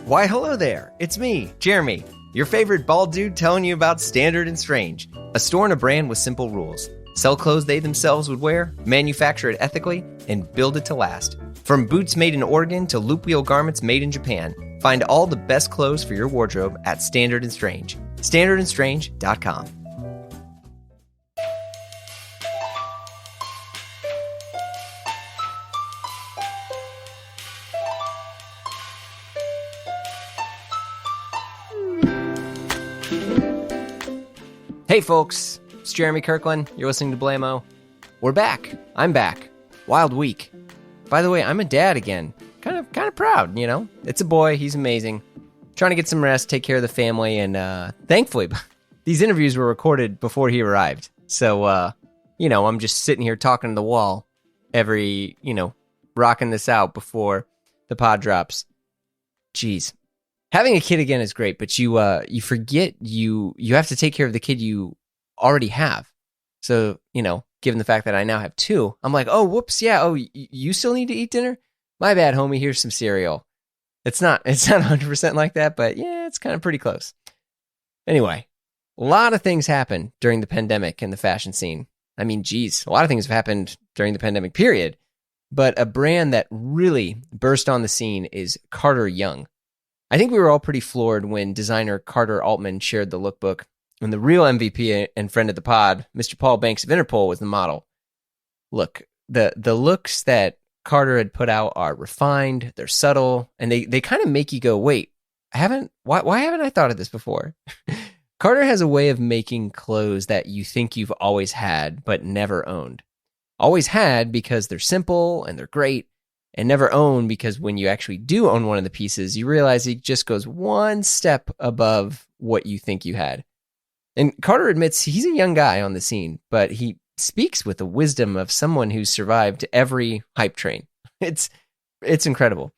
Why, hello there. It's me, Jeremy, your favorite bald dude telling you about Standard and Strange, a store and a brand with simple rules. Sell clothes they themselves would wear, manufacture it ethically, and build it to last. From boots made in Oregon to loop wheel garments made in Japan, find all the best clothes for your wardrobe at Standard and Strange. StandardandStrange.com. Hey folks, it's Jeremy Kirkland. You're listening to Blamo. We're back. I'm back. Wild week. By the way, I'm a dad again. Kind of proud, you know? It's a boy. He's amazing. Trying to get some rest, take care of the family, and thankfully, these interviews were recorded before he arrived. So, I'm just sitting here talking to the wall rocking this out before the pod drops. Jeez. Having a kid again is great, but you forget you have to take care of the kid you already have. So, given the fact that I now have two, I'm like, oh, whoops, yeah, you still need to eat dinner? My bad, homie, here's some cereal. It's not 100% like that, but yeah, it's kind of pretty close. Anyway, a lot of things happened during the pandemic in the fashion scene. I mean, geez, a lot of things have happened during the pandemic, period. But a brand that really burst on the scene is Carter Young. I think we were all pretty floored when designer Carter Altman shared the lookbook, and the real MVP and friend of the pod, Mr. Paul Banks of Interpol, was the model. Look, the looks that Carter had put out are refined, they're subtle, and they kind of make you go, wait, why haven't I thought of this before? Carter has a way of making clothes that you think you've always had, but never owned. Always had because they're simple and they're great, and never own because when you actually do own one of the pieces, you realize it just goes one step above what you think you had. And Carter admits he's a young guy on the scene, but he speaks with the wisdom of someone who's survived every hype train. It's incredible.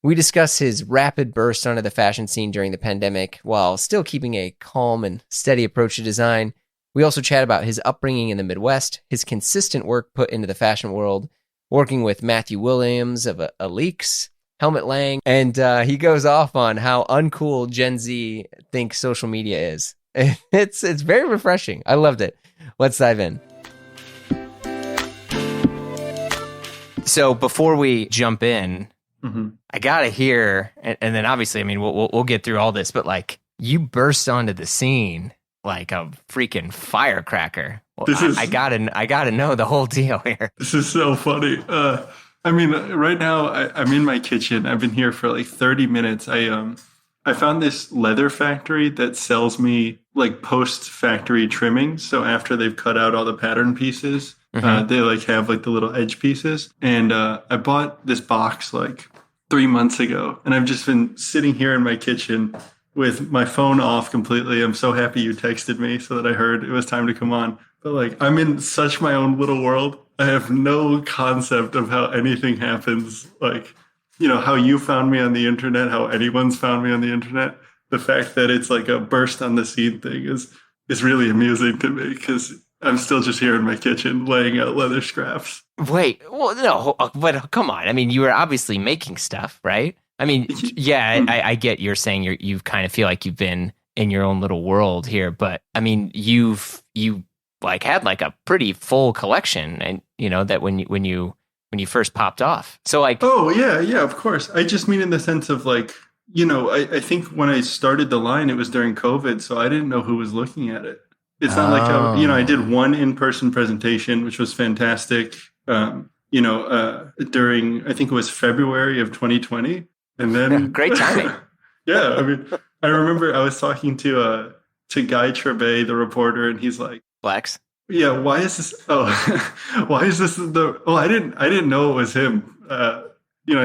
We discuss his rapid burst onto the fashion scene during the pandemic while still keeping a calm and steady approach to design. We also chat about his upbringing in the Midwest, his consistent work put into the fashion world, working with Matthew Williams of Aleeks, Helmut Lang, and he goes off on how uncool Gen Z thinks social media is. It's very refreshing. I loved it. Let's dive in. So before we jump in, I gotta hear, and then obviously, I mean, we'll get through all this, but like you burst onto the scene like a freaking firecracker. Well, I gotta know the whole deal here. This is so funny. Right now I'm in my kitchen. I've been here for like 30 minutes. I found this leather factory that sells me like post-factory trimmings. So after they've cut out all the pattern pieces, they like have like the little edge pieces. And I bought this box like 3 months ago, and I've just been sitting here in my kitchen with my phone off completely. I'm so happy you texted me so that I heard it was time to come on. But like, I'm in such my own little world. I have no concept of how anything happens. Like, how you found me on the internet, how anyone's found me on the internet. The fact that it's like a burst on the scene thing is really amusing to me because I'm still just here in my kitchen laying out leather scraps. Wait, well, no, but come on. I mean, you were obviously making stuff, right? I mean, yeah, I get you're saying you kind of feel like you've been in your own little world here, but I mean, you like had like a pretty full collection, and that when you first popped off. So like, oh yeah, of course. I just mean in the sense of like, I think when I started the line, it was during COVID, so I didn't know who was looking at it. It's not like I did one in-person presentation, which was fantastic. During I think it was February of 2020. And then great timing. Yeah, I mean, I remember I was talking to Guy Trebay, the reporter, and he's like, "Blacks, yeah, why is this? Oh, why is this the? Oh, I didn't know it was him. I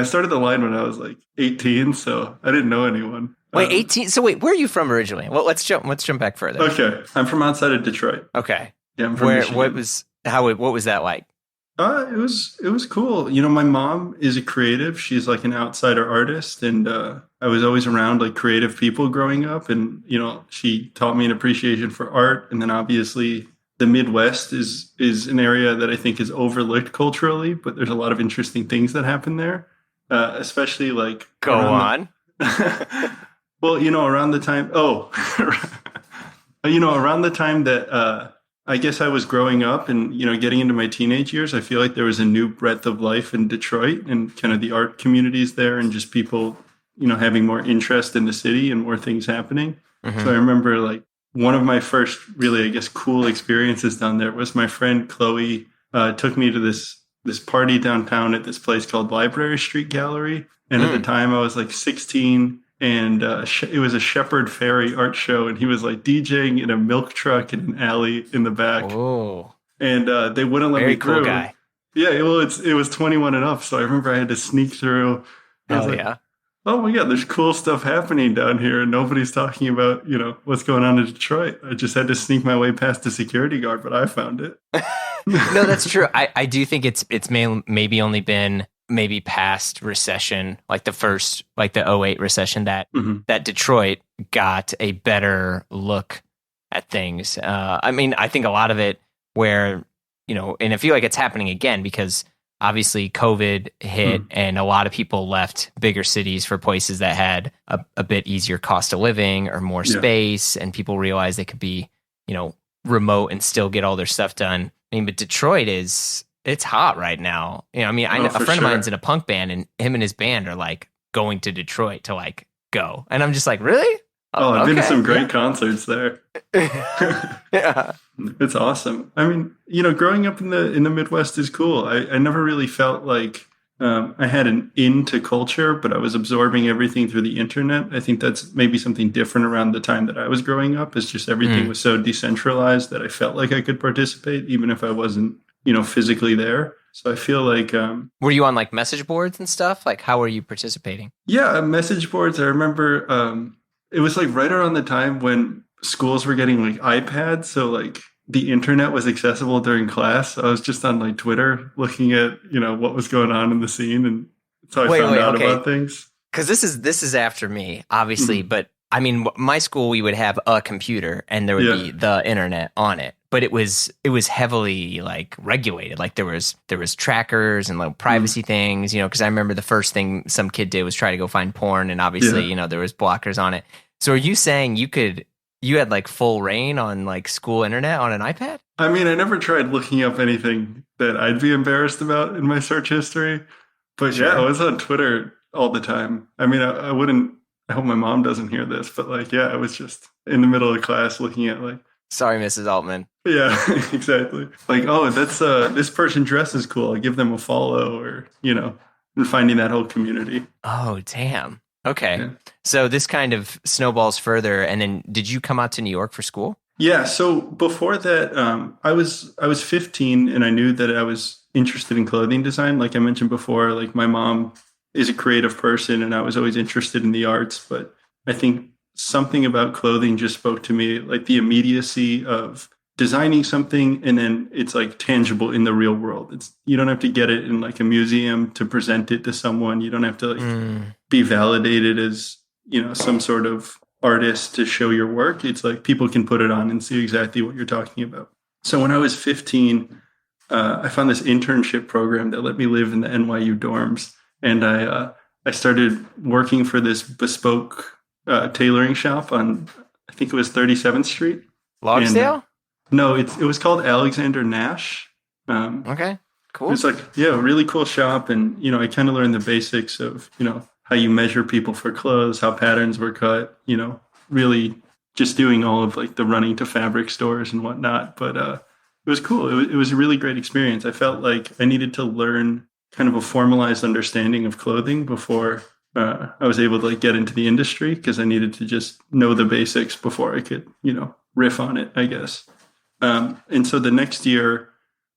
started the line when I was like 18, so I didn't know anyone. Wait, 18? So wait, where are you from originally? Well, let's jump back further. Okay, I'm from outside of Detroit. Okay, yeah, I'm from Michigan. What was that like? It was cool. My mom is a creative. She's like an outsider artist, and I was always around like creative people growing up, and she taught me an appreciation for art. And then obviously the Midwest is an area that I think is overlooked culturally, but there's a lot of interesting things that happen there, especially like go on. Well, around the time, around the time that I guess I was growing up and, getting into my teenage years, I feel like there was a new breadth of life in Detroit and kind of the art communities there and just people, having more interest in the city and more things happening. So I remember like one of my first really, I guess, cool experiences down there was my friend Chloe took me to this party downtown at this place called Library Street Gallery. And at the time I was like 16 and it was a Shepherd Ferry art show. And he was like DJing in a milk truck in an alley in the back. Oh, and they wouldn't let me through. Very cool guy. Yeah, well, it was 21 and up. So I remember I had to sneak through. I was yeah. Oh my God, there's cool stuff happening down here. And nobody's talking about, what's going on in Detroit. I just had to sneak my way past the security guard, but I found it. No, that's true. I do think it's maybe only been maybe past recession, like the first, like the '08 recession that Detroit got a better look at things. I mean, I think a lot of it where, and I feel like it's happening again because obviously COVID hit and a lot of people left bigger cities for places that had a bit easier cost of living or more space, and people realized they could be, remote and still get all their stuff done. I mean, but Detroit it's hot right now. I mean, a friend of mine's in a punk band and him and his band are like going to Detroit to like go. And I'm just like, really? Oh, I've been to some great concerts there. Yeah. It's awesome. I mean, growing up in the Midwest is cool. I never really felt like I had an into culture, but I was absorbing everything through the internet. I think that's maybe something different around the time that I was growing up. It's just everything was so decentralized that I felt like I could participate, even if I wasn't, physically there. So I feel like... were you on like message boards and stuff? Like, how were you participating? Yeah, message boards. I remember it was like right around the time when schools were getting like iPads. So like the internet was accessible during class. So I was just on like Twitter looking at, what was going on in the scene. And that's how I found out about things. Because this is after me, obviously. But I mean, my school, we would have a computer and there would be the internet on it. But it was heavily like regulated. Like there was trackers and like privacy things, because I remember the first thing some kid did was try to go find porn, and obviously, there was blockers on it. So are you saying you had like full reign on like school internet on an iPad? I mean, I never tried looking up anything that I'd be embarrassed about in my search history. But yeah, I was on Twitter all the time. I mean, I hope my mom doesn't hear this, but like, yeah, I was just in the middle of class looking at like, sorry, Mrs. Altman. Yeah, exactly. Like, oh, that's this person dresses cool. I'll give them a follow, or and finding that whole community. Oh, damn. Okay, so this kind of snowballs further, and then did you come out to New York for school? Yeah. So before that, I was 15, and I knew that I was interested in clothing design. Like I mentioned before, like my mom is a creative person, and I was always interested in the arts. But I think something about clothing just spoke to me, like the immediacy of designing something and then it's like tangible in the real world. You don't have to get it in like a museum to present it to someone. You don't have to like be validated as, some sort of artist to show your work. It's like people can put it on and see exactly what you're talking about. So when I was 15, I found this internship program that let me live in the NYU dorms. And I started working for this bespoke tailoring shop on, I think it was 37th Street. Logsdale? No, it was called Alexander Nash. Okay, cool. It was like, a really cool shop. And, I kind of learned the basics of, how you measure people for clothes, how patterns were cut, really just doing all of like the running to fabric stores and whatnot. But it was cool. It was a really great experience. I felt like I needed to learn kind of a formalized understanding of clothing before I was able to like get into the industry, because I needed to just know the basics before I could, riff on it, I guess. And so the next year,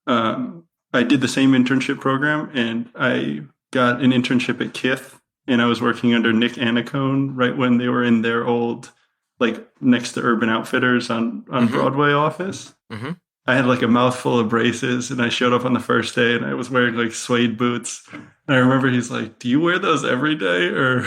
I did the same internship program, and I got an internship at Kith, and I was working under Nick Anacone right when they were in their old, like next to Urban Outfitters on Broadway office. Mm-hmm. I had like a mouthful of braces, and I showed up on the first day and I was wearing like suede boots. And I remember he's like, "Do you wear those every day?" Or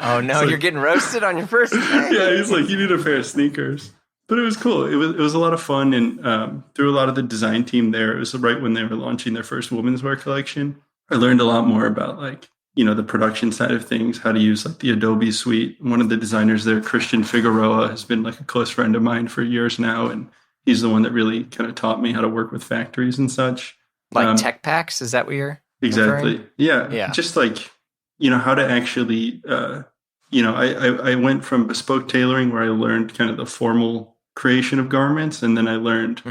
oh no, you're getting roasted on your first day. Yeah, he's like, "You need a pair of sneakers." But it was cool. It was a lot of fun, and through a lot of the design team there, it was right when they were launching their first women's wear collection. I learned a lot more about like, the production side of things, how to use like the Adobe suite. One of the designers there, Christian Figueroa, has been like a close friend of mine for years now, and he's the one that really kind of taught me how to work with factories and such. Like tech packs, is that what you're Exactly. referring? Yeah. Yeah. Just like, how to actually, I went from bespoke tailoring where I learned kind of the formal creation of garments. And then I learned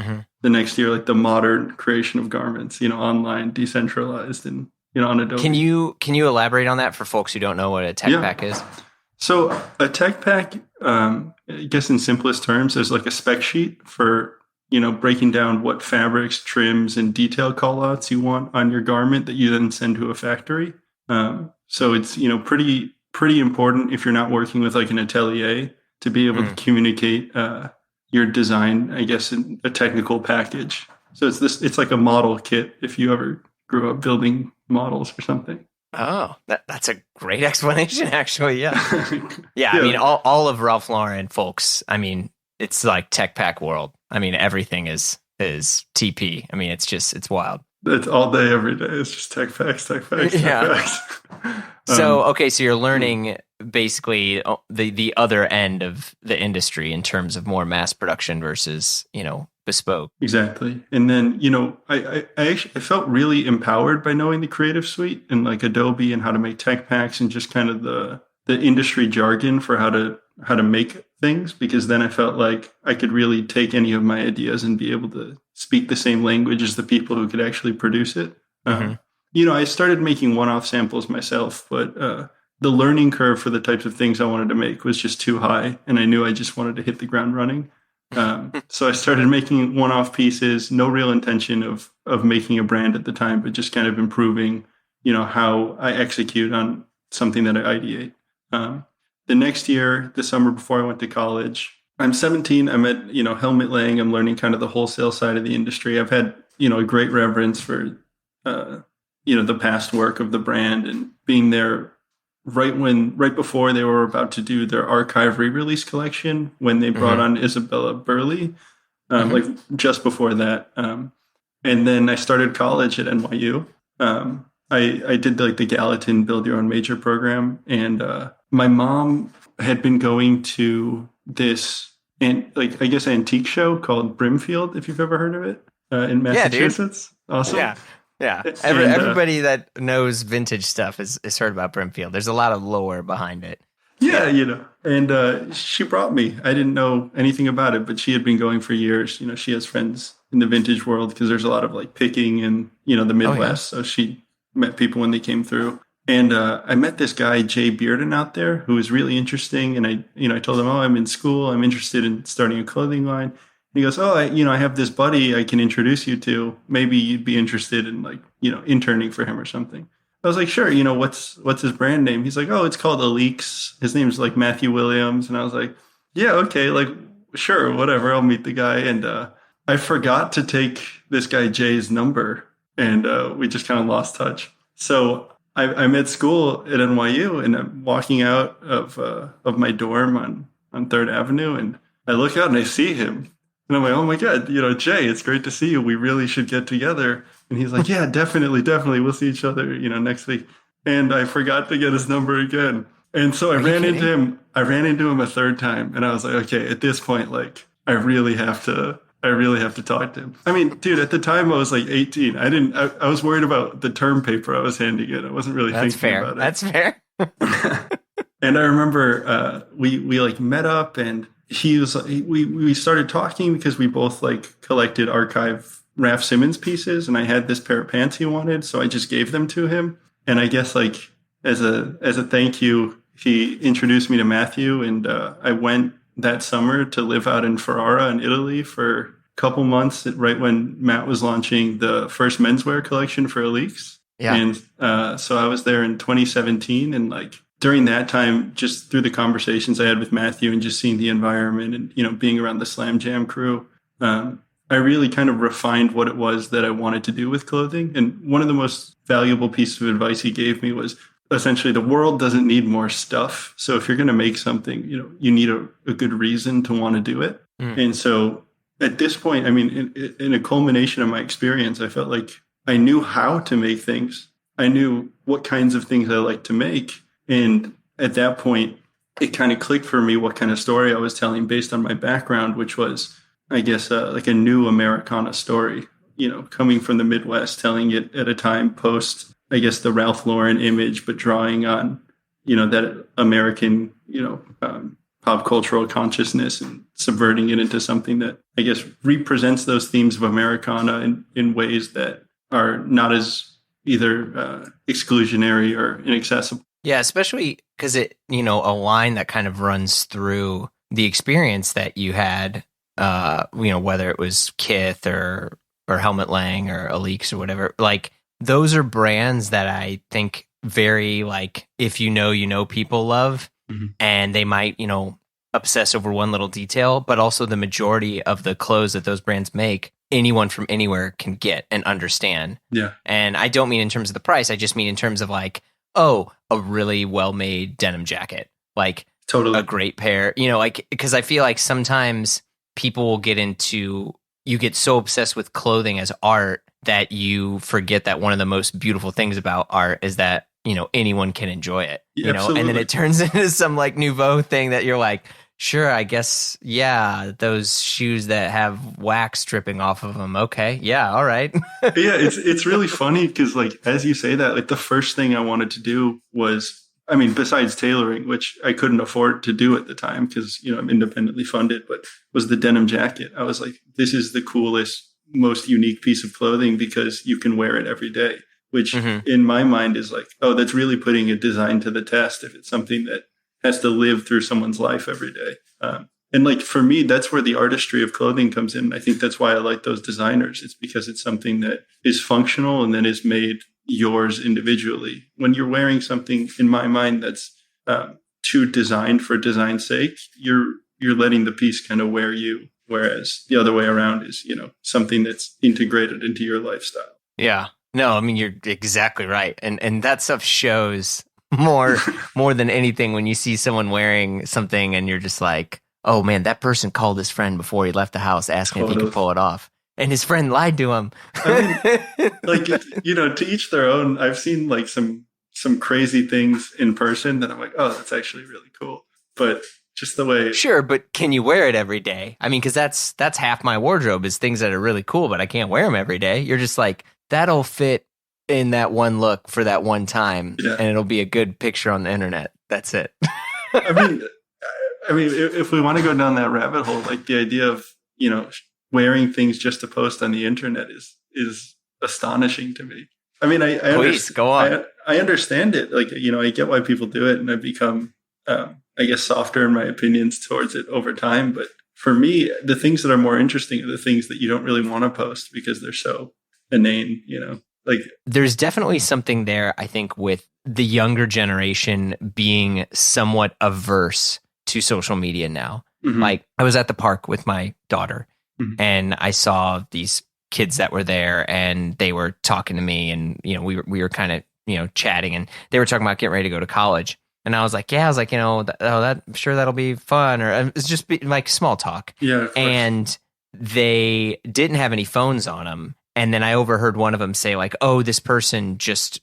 the next year, like the modern creation of garments, online, decentralized, and, on Adobe. Can you elaborate on that for folks who don't know what a tech pack is? So a tech pack, I guess in simplest terms, is like a spec sheet for breaking down what fabrics, trims, and detail callouts you want on your garment that you then send to a factory. So it's pretty important if you're not working with like an atelier to be able to communicate your design, I guess, in a technical package. So it's like a model kit if you ever grew up building models or something. Oh, that's a great explanation, actually. Yeah. Yeah. I mean, all of Ralph Lauren, folks, I mean, it's like tech pack world. I mean, everything is TP. I mean, it's wild. It's all day, every day. It's just tech packs, tech packs. So you're learning basically the other end of the industry in terms of more mass production versus, bespoke. Exactly. And then, I actually I felt really empowered by knowing the Creative Suite and like Adobe and how to make tech packs and just kind of the industry jargon for how to make things, because then I felt like I could really take any of my ideas and be able to speak the same language as the people who could actually produce it. I started making one-off samples myself, but the learning curve for the types of things I wanted to make was just too high, and I knew I just wanted to hit the ground running. So I started making one-off pieces, no real intention of making a brand at the time, but just kind of improving, how I execute on something that I ideate. The next year, the summer before I went to college, I'm 17. I'm at, helmet laying. I'm learning kind of the wholesale side of the industry. I've had, a great reverence for, the past work of the brand, and being there right before they were about to do their archive re-release collection, when they brought on Isabella Burley, like just before that. And then I started college at NYU. I did like the Gallatin Build Your Own Major program, and my mom had been going to this antique show called Brimfield, if you've ever heard of it, in Massachusetts. Yeah, dude. Awesome. Yeah. Everybody that knows vintage stuff has heard about Brimfield. There's a lot of lore behind it. Yeah. And she brought me. I didn't know anything about it, but she had been going for years. She has friends in the vintage world because there's a lot of like picking in, the Midwest. So she met people when they came through. And I met this guy, Jay Bearden, out there, who was really interesting. And I told him, I'm in school. I'm interested in starting a clothing line. And he goes, I have this buddy I can introduce you to. Maybe you'd be interested in like, interning for him or something. I was like, sure. What's his brand name? He's like, it's called Aleeks. His name's like Matthew Williams. And I was like, yeah, okay. Like, sure, whatever. I'll meet the guy. And I forgot to take this guy Jay's number, and we just kind of lost touch. So I'm at school at NYU, and I'm walking out of my dorm on 3rd Avenue, and I look out and I see him. And I'm like, oh my God, Jay, it's great to see you. We really should get together. And he's like, yeah, definitely. We'll see each other, next week. And I forgot to get his number again. And so I ran into him a third time. And I was like, okay, at this point, like, I really have to talk to him. I mean, dude, at the time I was like 18. I was worried about the term paper I was handing in. I wasn't really thinking about it. That's fair. And I remember we like met up, and we started talking because we both like collected archive Raf Simons pieces, and I had this pair of pants he wanted, so I just gave them to him. And I guess like as a thank you, he introduced me to Matthew, and I went that summer to live out in Ferrara in Italy for a couple months, right when Matt was launching the first menswear collection for Aleeks. Yeah. And so I was there in 2017, and like during that time, just through the conversations I had with Matthew and just seeing the environment and, being around the Slam Jam crew, I really kind of refined what it was that I wanted to do with clothing. And one of the most valuable pieces of advice he gave me was essentially the world doesn't need more stuff. So if you're going to make something, you need a good reason to want to do it. And so at this point, I mean, in a culmination of my experience, I felt like I knew how to make things, I knew what kinds of things I like to make. And at that point, it kind of clicked for me what kind of story I was telling based on my background, which was, I guess, like a new Americana story, coming from the Midwest, telling it at a time post, I guess, the Ralph Lauren image, but drawing on, that American, pop cultural consciousness and subverting it into something that I guess represents those themes of Americana in ways that are not as either exclusionary or inaccessible. Yeah, especially because a line that kind of runs through the experience that you had, whether it was Kith or Helmut Lang or Alix or whatever, like those are brands that I think very like, if people love, and they might, obsess over one little detail, but also the majority of the clothes that those brands make, anyone from anywhere can get and understand. Yeah. And I don't mean in terms of the price. I just mean in terms of like, oh, a really well-made denim jacket, like totally a great pair, like, because I feel like sometimes people will you get so obsessed with clothing as art that you forget that one of the most beautiful things about art is that, anyone can enjoy it, Absolutely. and then it turns into some like nouveau thing that you're like, sure, I guess, yeah, those shoes that have wax dripping off of them. Okay, yeah, all right. Yeah, it's really funny because, like, as you say that, like, the first thing I wanted to do was, I mean, besides tailoring, which I couldn't afford to do at the time because, I'm independently funded, but was the denim jacket. I was like, this is the coolest, most unique piece of clothing because you can wear it every day, which in my mind is like, oh, that's really putting a design to the test if it's something that has to live through someone's life every day. And like for me, that's where the artistry of clothing comes in. I think that's why I like those designers. It's because it's something that is functional and then is made yours individually. When you're wearing something, in my mind, that's too designed for design's sake, you're letting the piece kind of wear you. Whereas the other way around is, something that's integrated into your lifestyle. Yeah. No, I mean, you're exactly right. And that stuff shows more than anything when you see someone wearing something and you're just like, oh man, that person called his friend before he left the house asking if he could pull it off. And his friend lied to him. I mean, like, to each their own. I've seen like some crazy things in person that I'm like, oh, that's actually really cool. But just the way. Sure, but can you wear it every day? I mean, because that's half my wardrobe is things that are really cool, but I can't wear them every day. You're just like, that'll fit in that one look for that one time, and it'll be a good picture on the internet. That's it. I mean, if we want to go down that rabbit hole, like the idea of, wearing things just to post on the internet is astonishing to me. I mean, Please go on. I understand it. Like, I get why people do it, and I've become, I guess, softer in my opinions towards it over time. But for me, the things that are more interesting are the things that you don't really want to post because they're so inane, Like, there's definitely something there, I think, with the younger generation being somewhat averse to social media now. Like, I was at the park with my daughter, and I saw these kids that were there, and they were talking to me, and we were kind of chatting, and they were talking about getting ready to go to college. And I was like, I'm sure that'll be fun, or it's just like small talk. Yeah, and they didn't have any phones on them. And then I overheard one of them say like, oh, this person just,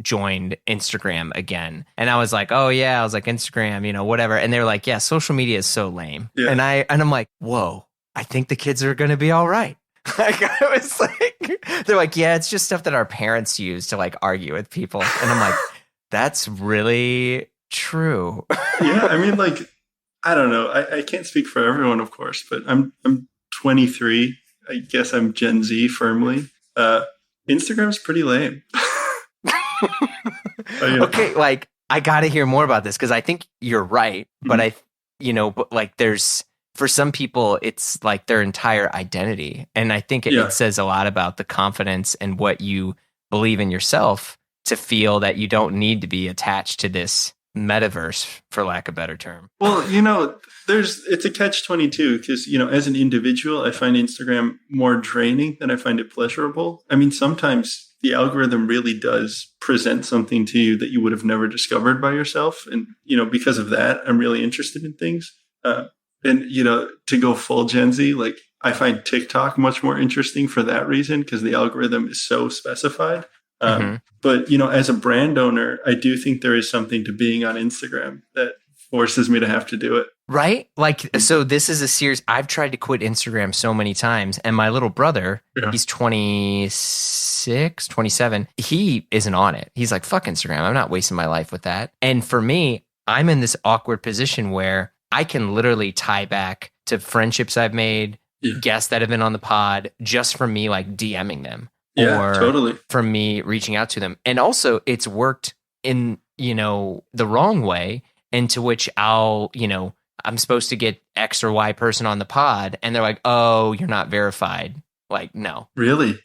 joined Instagram again. And I was like, oh yeah, I was like, Instagram, whatever. And they're like, yeah, social media is so lame. Yeah. And I'm like, whoa, I think the kids are going to be all right. Like, I was like, they're like, yeah, it's just stuff that our parents use to like argue with people. And I'm like, that's really true. Yeah. I mean, like, I don't know. I can't speak for everyone, of course, but I'm 23. I guess I'm Gen Z firmly. Instagram's pretty lame. Okay, like I got to hear more about this because I think you're right, but but like there's for some people it's like their entire identity, and I think it says a lot about the confidence and what you believe in yourself to feel that you don't need to be attached to this metaverse, for lack of a better term. Well, it's a catch-22 because, as an individual, I find Instagram more draining than I find it pleasurable. I mean, sometimes the algorithm really does present something to you that you would have never discovered by yourself. And, because of that, I'm really interested in things. And, to go full Gen Z, like I find TikTok much more interesting for that reason because the algorithm is so specified. Mm-hmm. But, as a brand owner, I do think there is something to being on Instagram that forces me to have to do it. Right? Like, so this is a series. I've tried to quit Instagram so many times. And my little brother, Yeah. he's 26, 27. He isn't on it. He's like, fuck Instagram. I'm not wasting my life with that. And for me, I'm in this awkward position where I can literally tie back to friendships I've made, guests that have been on the pod, just from me like DMing them. Yeah, or totally. from me reaching out to them. And also it's worked in, the wrong way, into which I'm supposed to get X or Y person on the pod and they're like, oh, you're not verified. Like, no. Really?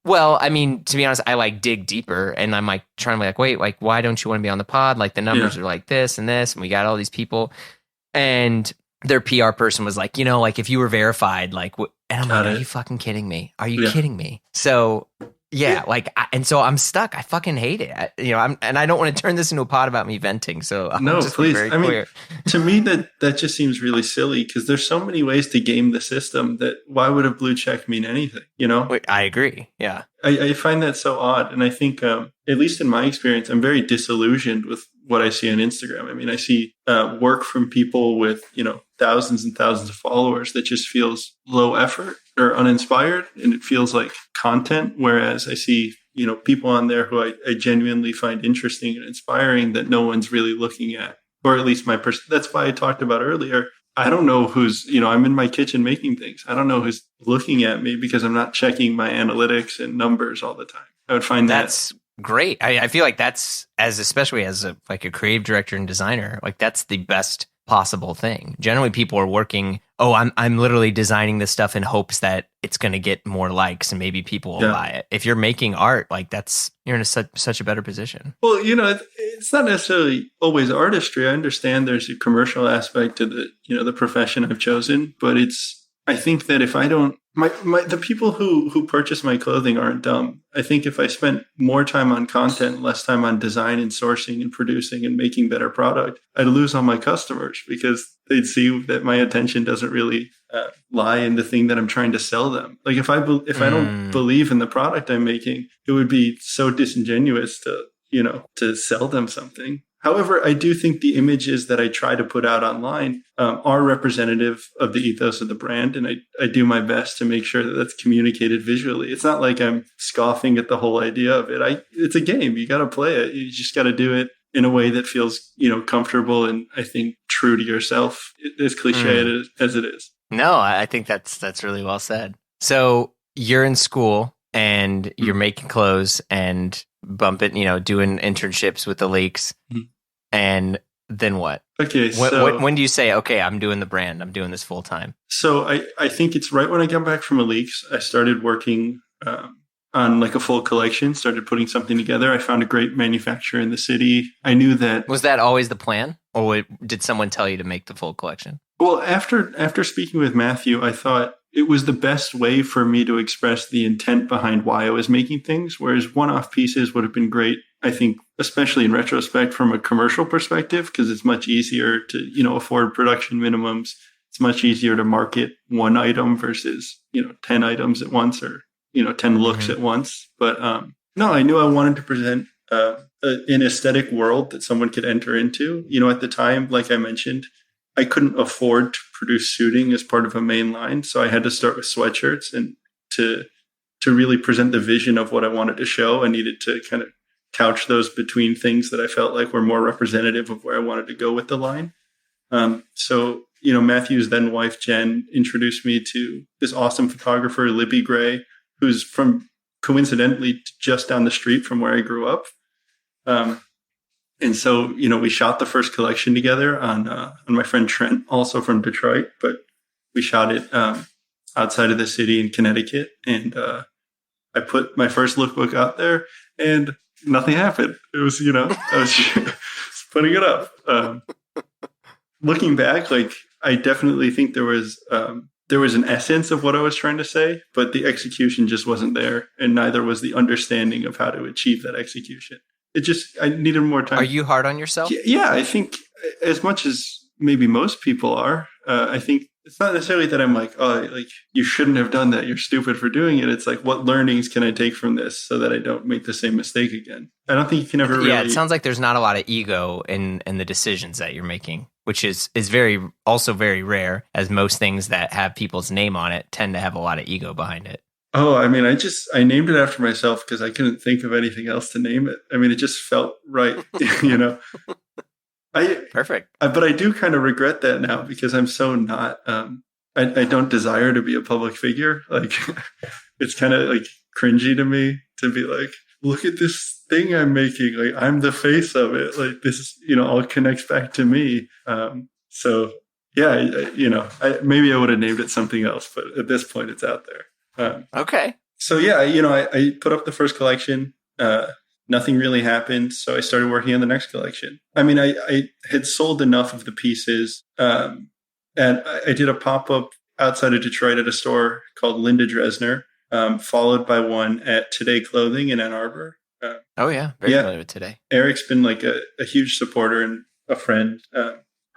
Well, I mean, to be honest, I like dig deeper and I'm like trying to be like, wait, like, why don't you want to be on the pod? Like the numbers are like this and this, and we got all these people. And their PR person was like, like if you were verified, like, and I'm like, are you fucking kidding me? Are you kidding me? So and so I'm stuck. I fucking hate it. And I don't want to turn this into a pod about me venting. So no, please. I mean, to me that just seems really silly because there's so many ways to game the system that why would a blue check mean anything? I agree. Yeah. I find that so odd. And I think, at least in my experience, I'm very disillusioned with what I see on Instagram. I mean, I see work from people with, thousands and thousands of followers that just feels low effort or uninspired. And it feels like content. Whereas I see, people on there who I genuinely find interesting and inspiring that no one's really looking at, or at least that's why I talked about earlier. I don't know who's, I'm in my kitchen making things. I don't know who's looking at me because I'm not checking my analytics and numbers all the time. I would find that's great. I feel like that's especially as a creative director and designer, like that's the best possible thing. Generally people are working, I'm literally designing this stuff in hopes that it's going to get more likes and maybe people will buy it. If you're making art, like you're in such a better position. Well, it's not necessarily always artistry. I understand there's a commercial aspect to the profession I've chosen, but I think that if I don't, the people who purchase my clothing aren't dumb. I think if I spent more time on content, less time on design and sourcing and producing and making better product, I'd lose all my customers because they'd see that my attention doesn't really lie in the thing that I'm trying to sell them. Like if I don't believe in the product I'm making, it would be so disingenuous to sell them something. However, I do think the images that I try to put out online are representative of the ethos of the brand. And I do my best to make sure that that's communicated visually. It's not like I'm scoffing at the whole idea of it. It's a game. You got to play it. You just got to do it in a way that feels, comfortable and I think true to yourself, as cliche as it is. No, I think that's really well said. So you're in school and you're making clothes and bumping, doing internships with the leaks. And then what? Okay. When do you say, okay, I'm doing the brand, I'm doing this full time? So I think it's right when I got back from Leaks, I started working on like a full collection, started putting something together. I found a great manufacturer in the city. I knew that. Was that always the plan? Or did someone tell you to make the full collection? Well, after speaking with Matthew, I thought it was the best way for me to express the intent behind why I was making things, whereas one-off pieces would have been great, I think, especially in retrospect from a commercial perspective, because it's much easier to, afford production minimums. It's much easier to market one item versus, 10 items at once or, 10 looks at once. But no, I knew I wanted to present an aesthetic world that someone could enter into. At the time, like I mentioned, I couldn't afford to produce suiting as part of a main line. So I had to start with sweatshirts, and to really present the vision of what I wanted to show, I needed to kind of couch those between things that I felt like were more representative of where I wanted to go with the line. So, Matthew's then wife, Jen, introduced me to this awesome photographer, Libby Gray, who's from coincidentally just down the street from where I grew up. And so, we shot the first collection together on my friend Trent, also from Detroit, but we shot it outside of the city in Connecticut. And I put my first lookbook out there and nothing happened. It was, I was just putting it up. Looking back, like I definitely think there was an essence of what I was trying to say, but the execution just wasn't there. And neither was the understanding of how to achieve that execution. I needed more time. Are you hard on yourself? Yeah, I think as much as maybe most people are, I think it's not necessarily that I'm like, oh, like you shouldn't have done that. You're stupid for doing it. It's like, what learnings can I take from this so that I don't make the same mistake again? I don't think you can ever Yeah, it really. sounds like there's not a lot of ego in the decisions that you're making, which is very also very rare, as most things that have people's name on it tend to have a lot of ego behind it. Oh, I mean, I named it after myself because I couldn't think of anything else to name it. I mean, it just felt right, you know. I, Perfect. but I do kind of regret that now because I'm so not. I don't desire to be a public figure. Like, it's kind of like cringy to me to be like, look at this thing I'm making. Like, I'm the face of it. Like, this, all connects back to me. So yeah, maybe I would have named it something else, but at this point, it's out there. Okay. So yeah, I put up the first collection. Nothing really happened, so I started working on the next collection. I mean, I had sold enough of the pieces, and I did a pop up outside of Detroit at a store called Linda Dresner, followed by one at Today Clothing in Ann Arbor. Oh yeah, very familiar with Today. Eric's been like a huge supporter and a friend.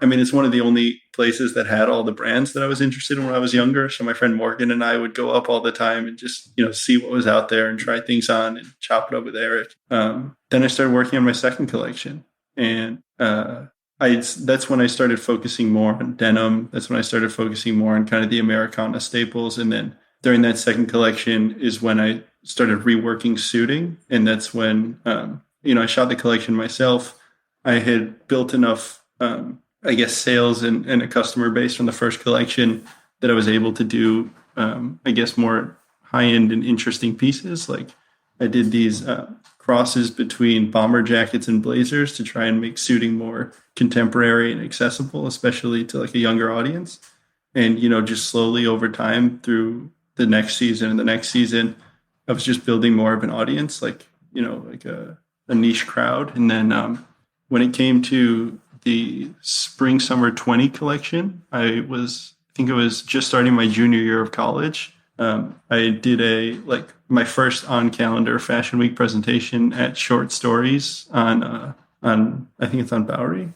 I mean, it's one of the only places that had all the brands that I was interested in when I was younger. So my friend Morgan and I would go up all the time and just, see what was out there and try things on and chop it up with Eric. Then I started working on my second collection. And that's when I started focusing more on denim. That's when I started focusing more on kind of the Americana staples. And then during that second collection is when I started reworking suiting. And that's when, I shot the collection myself. I had built enough sales and a customer base from the first collection that I was able to do, more high-end and interesting pieces. Like I did these crosses between bomber jackets and blazers to try and make suiting more contemporary and accessible, especially to like a younger audience. And, just slowly over time through the next season and the next season, I was just building more of an audience, like a niche crowd. And then when it came to the spring summer 20 collection, I think it was just starting my junior year of college. I did my first on calendar fashion week presentation at Short Stories on I think it's on Bowery.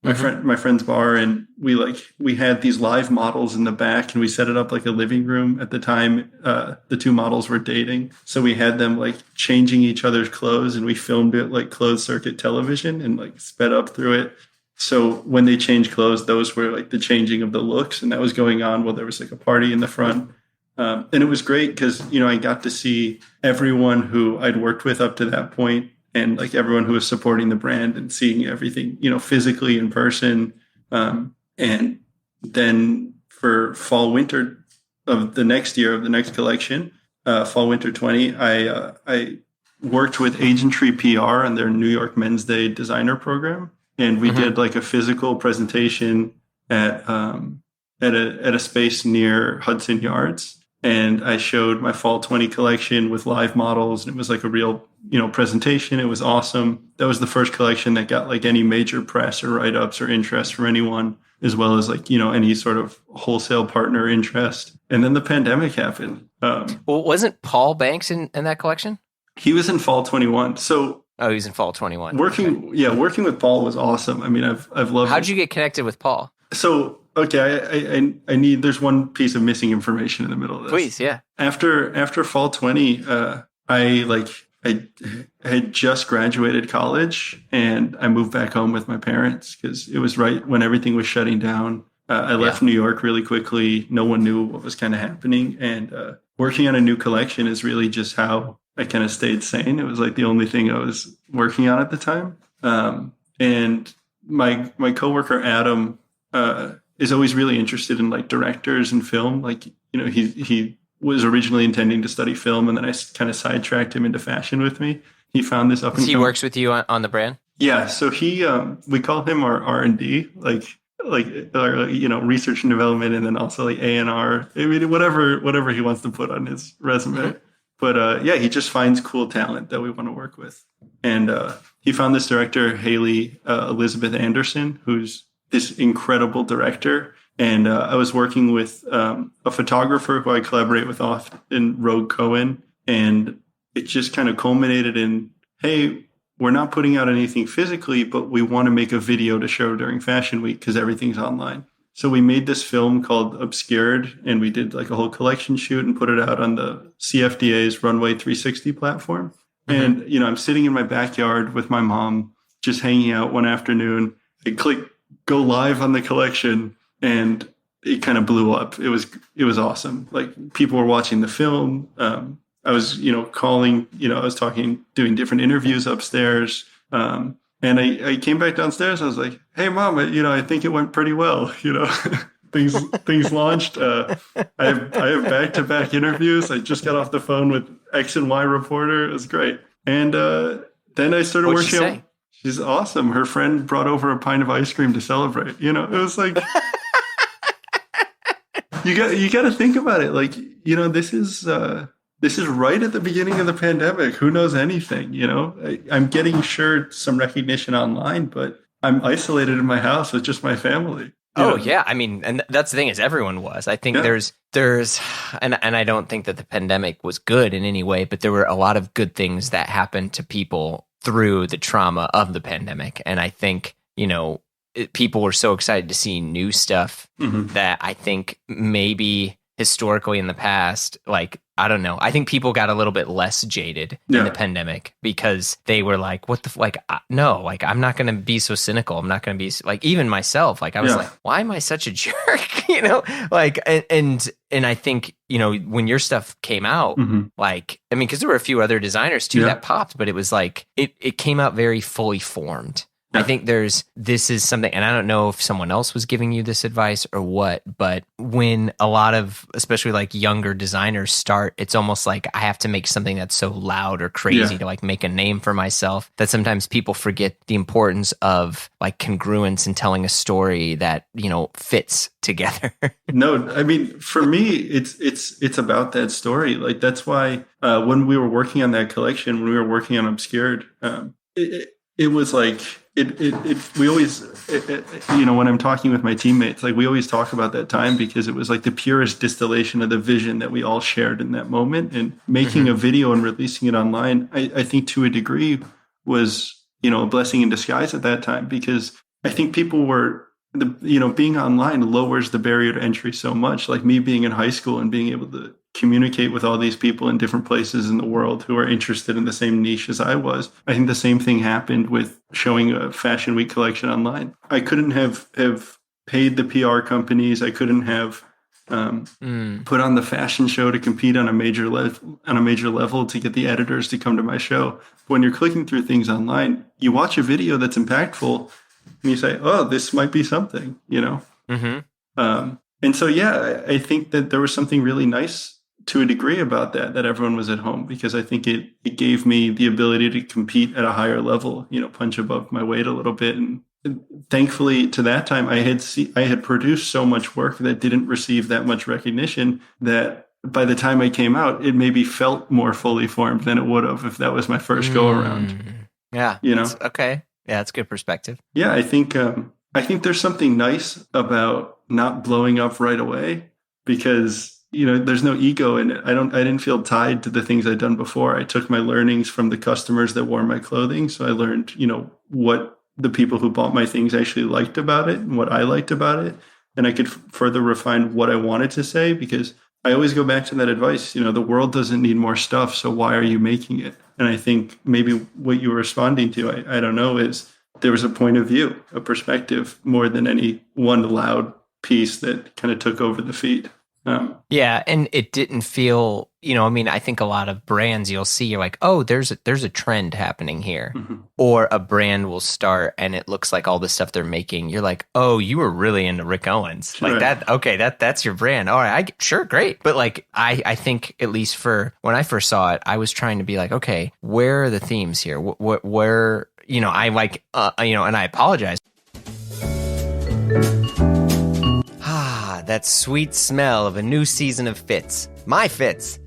My friend's bar, and we had these live models in the back, and we set it up like a living room. At the time, the two models were dating, so we had them like changing each other's clothes, and we filmed it like closed circuit television and like sped up through it. So when they changed clothes, those were like the changing of the looks, and that was going on while there was like a party in the front. And it was great because I got to see everyone who I'd worked with up to that point, and like everyone who was supporting the brand and seeing everything, physically in person. And then for fall winter of the next year of the next collection, fall winter 20, I worked with Agentry PR and their New York Men's Day designer program. And we did like a physical presentation at a space near Hudson Yards. And I showed my fall 20 collection with live models, and it was like a real, presentation. It was awesome. That was the first collection that got like any major press or write-ups or interest from anyone, as well as like, any sort of wholesale partner interest. And then the pandemic happened. Well, wasn't Paul Banks in that collection? He was in fall 21. So he's in fall 21. Working with Paul was awesome. I mean, I've loved. How'd you get connected with Paul? So, okay, I need, there's one piece of missing information in the middle of this. Please, yeah. After fall 20, I had just graduated college, and I moved back home with my parents because it was right when everything was shutting down. I left New York really quickly. No one knew what was kind of happening. And working on a new collection is really just how I kind of stayed sane. It was like the only thing I was working on at the time. And my coworker, Adam, is always really interested in like directors and film. Like, he was originally intending to study film, and then I kind of sidetracked him into fashion with me. He found this up and he works with you on the brand? Yeah. So he, we call him our R&D, like research and development, and then also like A&R. I mean, whatever he wants to put on his resume. Mm-hmm. But he just finds cool talent that we want to work with. And he found this director, Haley Elizabeth Anderson, who's this incredible director. And I was working with a photographer who I collaborate with often, Rogue Cohen. And it just kind of culminated in, hey, we're not putting out anything physically, but we want to make a video to show during Fashion Week because everything's online. So we made this film called Obscured, and we did like a whole collection shoot and put it out on the CFDA's Runway 360 platform. And, I'm sitting in my backyard with my mom, just hanging out one afternoon. I click go live on the collection, and it kind of blew up. It was awesome. Like, people were watching the film. I was, calling, I was talking, doing different interviews upstairs. And I came back downstairs. I was like, "Hey, Mom, I think it went pretty well. Things launched. I have back-to-back interviews. I just got off the phone with X and Y reporter. It was great." And then I started What'd she working. say? She's awesome. Her friend brought over a pint of ice cream to celebrate. It was like, you got to think about it. Like, this is right at the beginning of the pandemic. Who knows anything? I'm getting some recognition online, but I'm isolated in my house with just my family. Oh, yeah. I mean, and that's the thing, is everyone was. I think there's and I don't think that the pandemic was good in any way, but there were a lot of good things that happened to people through the trauma of the pandemic. And I think, people were so excited to see new stuff that I think maybe historically in the past, like, I don't know. I think people got a little bit less jaded in the pandemic because they were like, what the, no, like, I'm not going to be so cynical. I'm not going to be like, even myself, like, I was like, why am I such a jerk? Like, and I think, when your stuff came out, like, I mean, because there were a few other designers too that popped, but it was like, it came out very fully formed. I think this is something, and I don't know if someone else was giving you this advice or what, but when a lot of, especially like younger designers start, it's almost like I have to make something that's so loud or crazy to like make a name for myself, that sometimes people forget the importance of like congruence and telling a story that, fits together. No, I mean, for me, it's about that story. Like, that's why when we were working on that collection, when we were working on Obscured, it was like, we always, when I'm talking with my teammates, like, we always talk about that time because it was like the purest distillation of the vision that we all shared in that moment. And making a video and releasing it online, I think to a degree was, a blessing in disguise at that time, because I think people were, being online lowers the barrier to entry so much. Like, me being in high school and being able to communicate with all these people in different places in the world who are interested in the same niche as I was. I think the same thing happened with showing a Fashion Week collection online. I couldn't have paid the PR companies. I couldn't have put on the fashion show to compete on a major level to get the editors to come to my show. When you're clicking through things online, you watch a video that's impactful and you say, "Oh, this might be something," And so, I think that there was something really nice to a degree about that everyone was at home, because I think it gave me the ability to compete at a higher level, punch above my weight a little bit. And thankfully, to that time, I had produced so much work that didn't receive that much recognition that by the time I came out, it maybe felt more fully formed than it would have if that was my first go around. Yeah. Okay. Yeah, that's good perspective. Yeah, I think there's something nice about not blowing up right away, because there's no ego in it. I didn't feel tied to the things I'd done before. I took my learnings from the customers that wore my clothing. So I learned, what the people who bought my things actually liked about it and what I liked about it. And I could further refine what I wanted to say, because I always go back to that advice, the world doesn't need more stuff. So why are you making it? And I think maybe what you were responding to, I don't know, is there was a point of view, a perspective, more than any one loud piece that kind of took over the feed. Yeah, and it didn't feel, I think a lot of brands you'll see, you're like, oh, there's a trend happening here. Or a brand will start and it looks like all the stuff they're making, you're like, oh, you were really into Rick Owens. Like that, okay, that's your brand. All right, sure, great. But like, I think at least for when I first saw it, I was trying to be like, okay, where are the themes here? Where, I like, and I apologize. That sweet smell of a new season of Fits. My Fits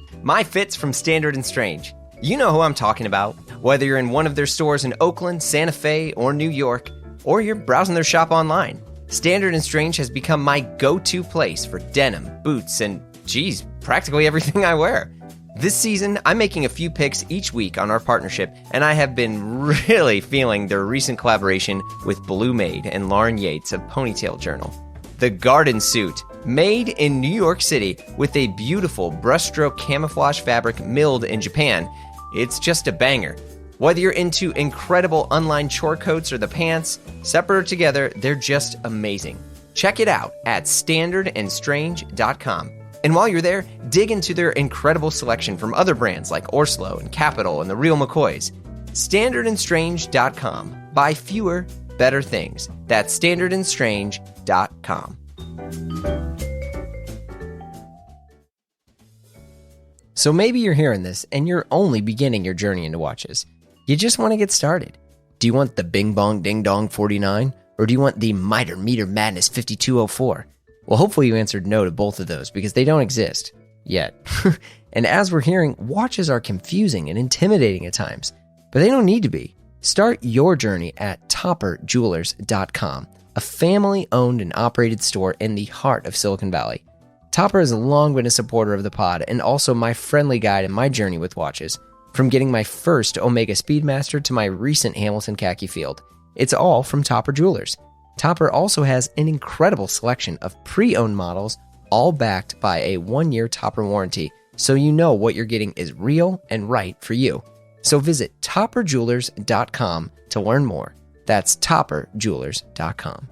from Standard & Strange. You know who I'm talking about. Whether you're in one of their stores in Oakland, Santa Fe, or New York, or you're browsing their shop online, Standard & Strange has become my go-to place for denim, boots, and, practically everything I wear. This season, I'm making a few picks each week on our partnership, and I have been really feeling their recent collaboration with Blue Maid and Lauren Yates of Ponytail Journal. the Garden Suit, made in New York City with a beautiful brushstroke camouflage fabric milled in Japan. It's just a banger. Whether you're into incredible unlined chore coats or the pants, separate or together, they're just amazing. Check it out at standardandstrange.com. And while you're there, dig into their incredible selection from other brands like Orslo and Capital and the Real McCoys. Standardandstrange.com. Buy fewer, better things. That's standardandstrange.com. So maybe you're hearing this and you're only beginning your journey into watches. You just want to get started. Do you want the Bing Bong Ding Dong 49? Or do you want the Mitre Meter Madness 5204? Well, hopefully you answered no to both of those because they don't exist yet. And as we're hearing, watches are confusing and intimidating at times, but they don't need to be. Start your journey at topperjewelers.com, a family-owned and operated store in the heart of Silicon Valley. Topper has long been a supporter of the pod and also my friendly guide in my journey with watches, from getting my first Omega Speedmaster to my recent Hamilton Khaki Field. It's all from Topper Jewelers. Topper also has an incredible selection of pre-owned models, all backed by a 1-year Topper warranty, so you know what you're getting is real and right for you. So visit topperjewelers.com to learn more. That's topperjewelers.com.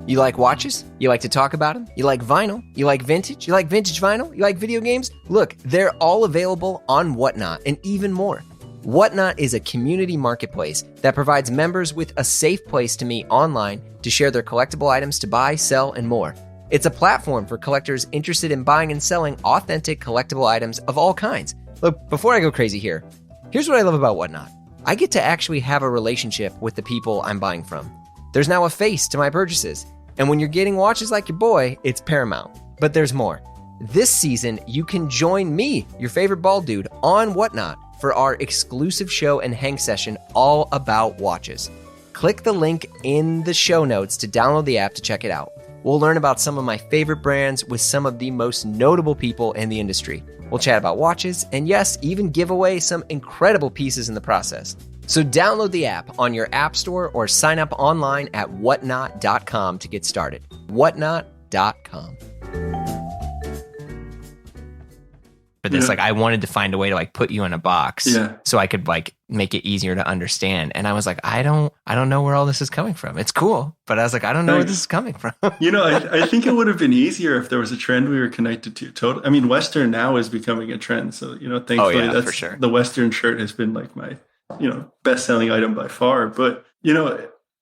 You like watches? You like to talk about them? You like vinyl? You like vintage? You like vintage vinyl? You like video games? Look, they're all available on Whatnot and even more. Whatnot is a community marketplace that provides members with a safe place to meet online to share their collectible items to buy, sell, and more. It's a platform for collectors interested in buying and selling authentic collectible items of all kinds. Look, before I go crazy here, here's what I love about Whatnot. I get to actually have a relationship with the people I'm buying from. There's now a face to my purchases. And when you're getting watches like your boy, it's paramount. But there's more. This season, you can join me, your favorite bald dude, on Whatnot for our exclusive show and hang session all about watches. Click the link in the show notes to download the app to check it out. We'll learn about some of my favorite brands with some of the most notable people in the industry. We'll chat about watches and yes, even give away some incredible pieces in the process. So download the app on your app store or sign up online at whatnot.com to get started. Whatnot.com. For this, I wanted to find a way to put you in a box so I could make it easier to understand. And I was like, I don't know where all this is coming from. It's cool, but I was like, I don't know where this is coming from. I think it would have been easier if there was a trend we were connected to. Totally. I mean, Western now is becoming a trend. So, thankfully that's for sure. The Western shirt has been my best-selling item by far. But,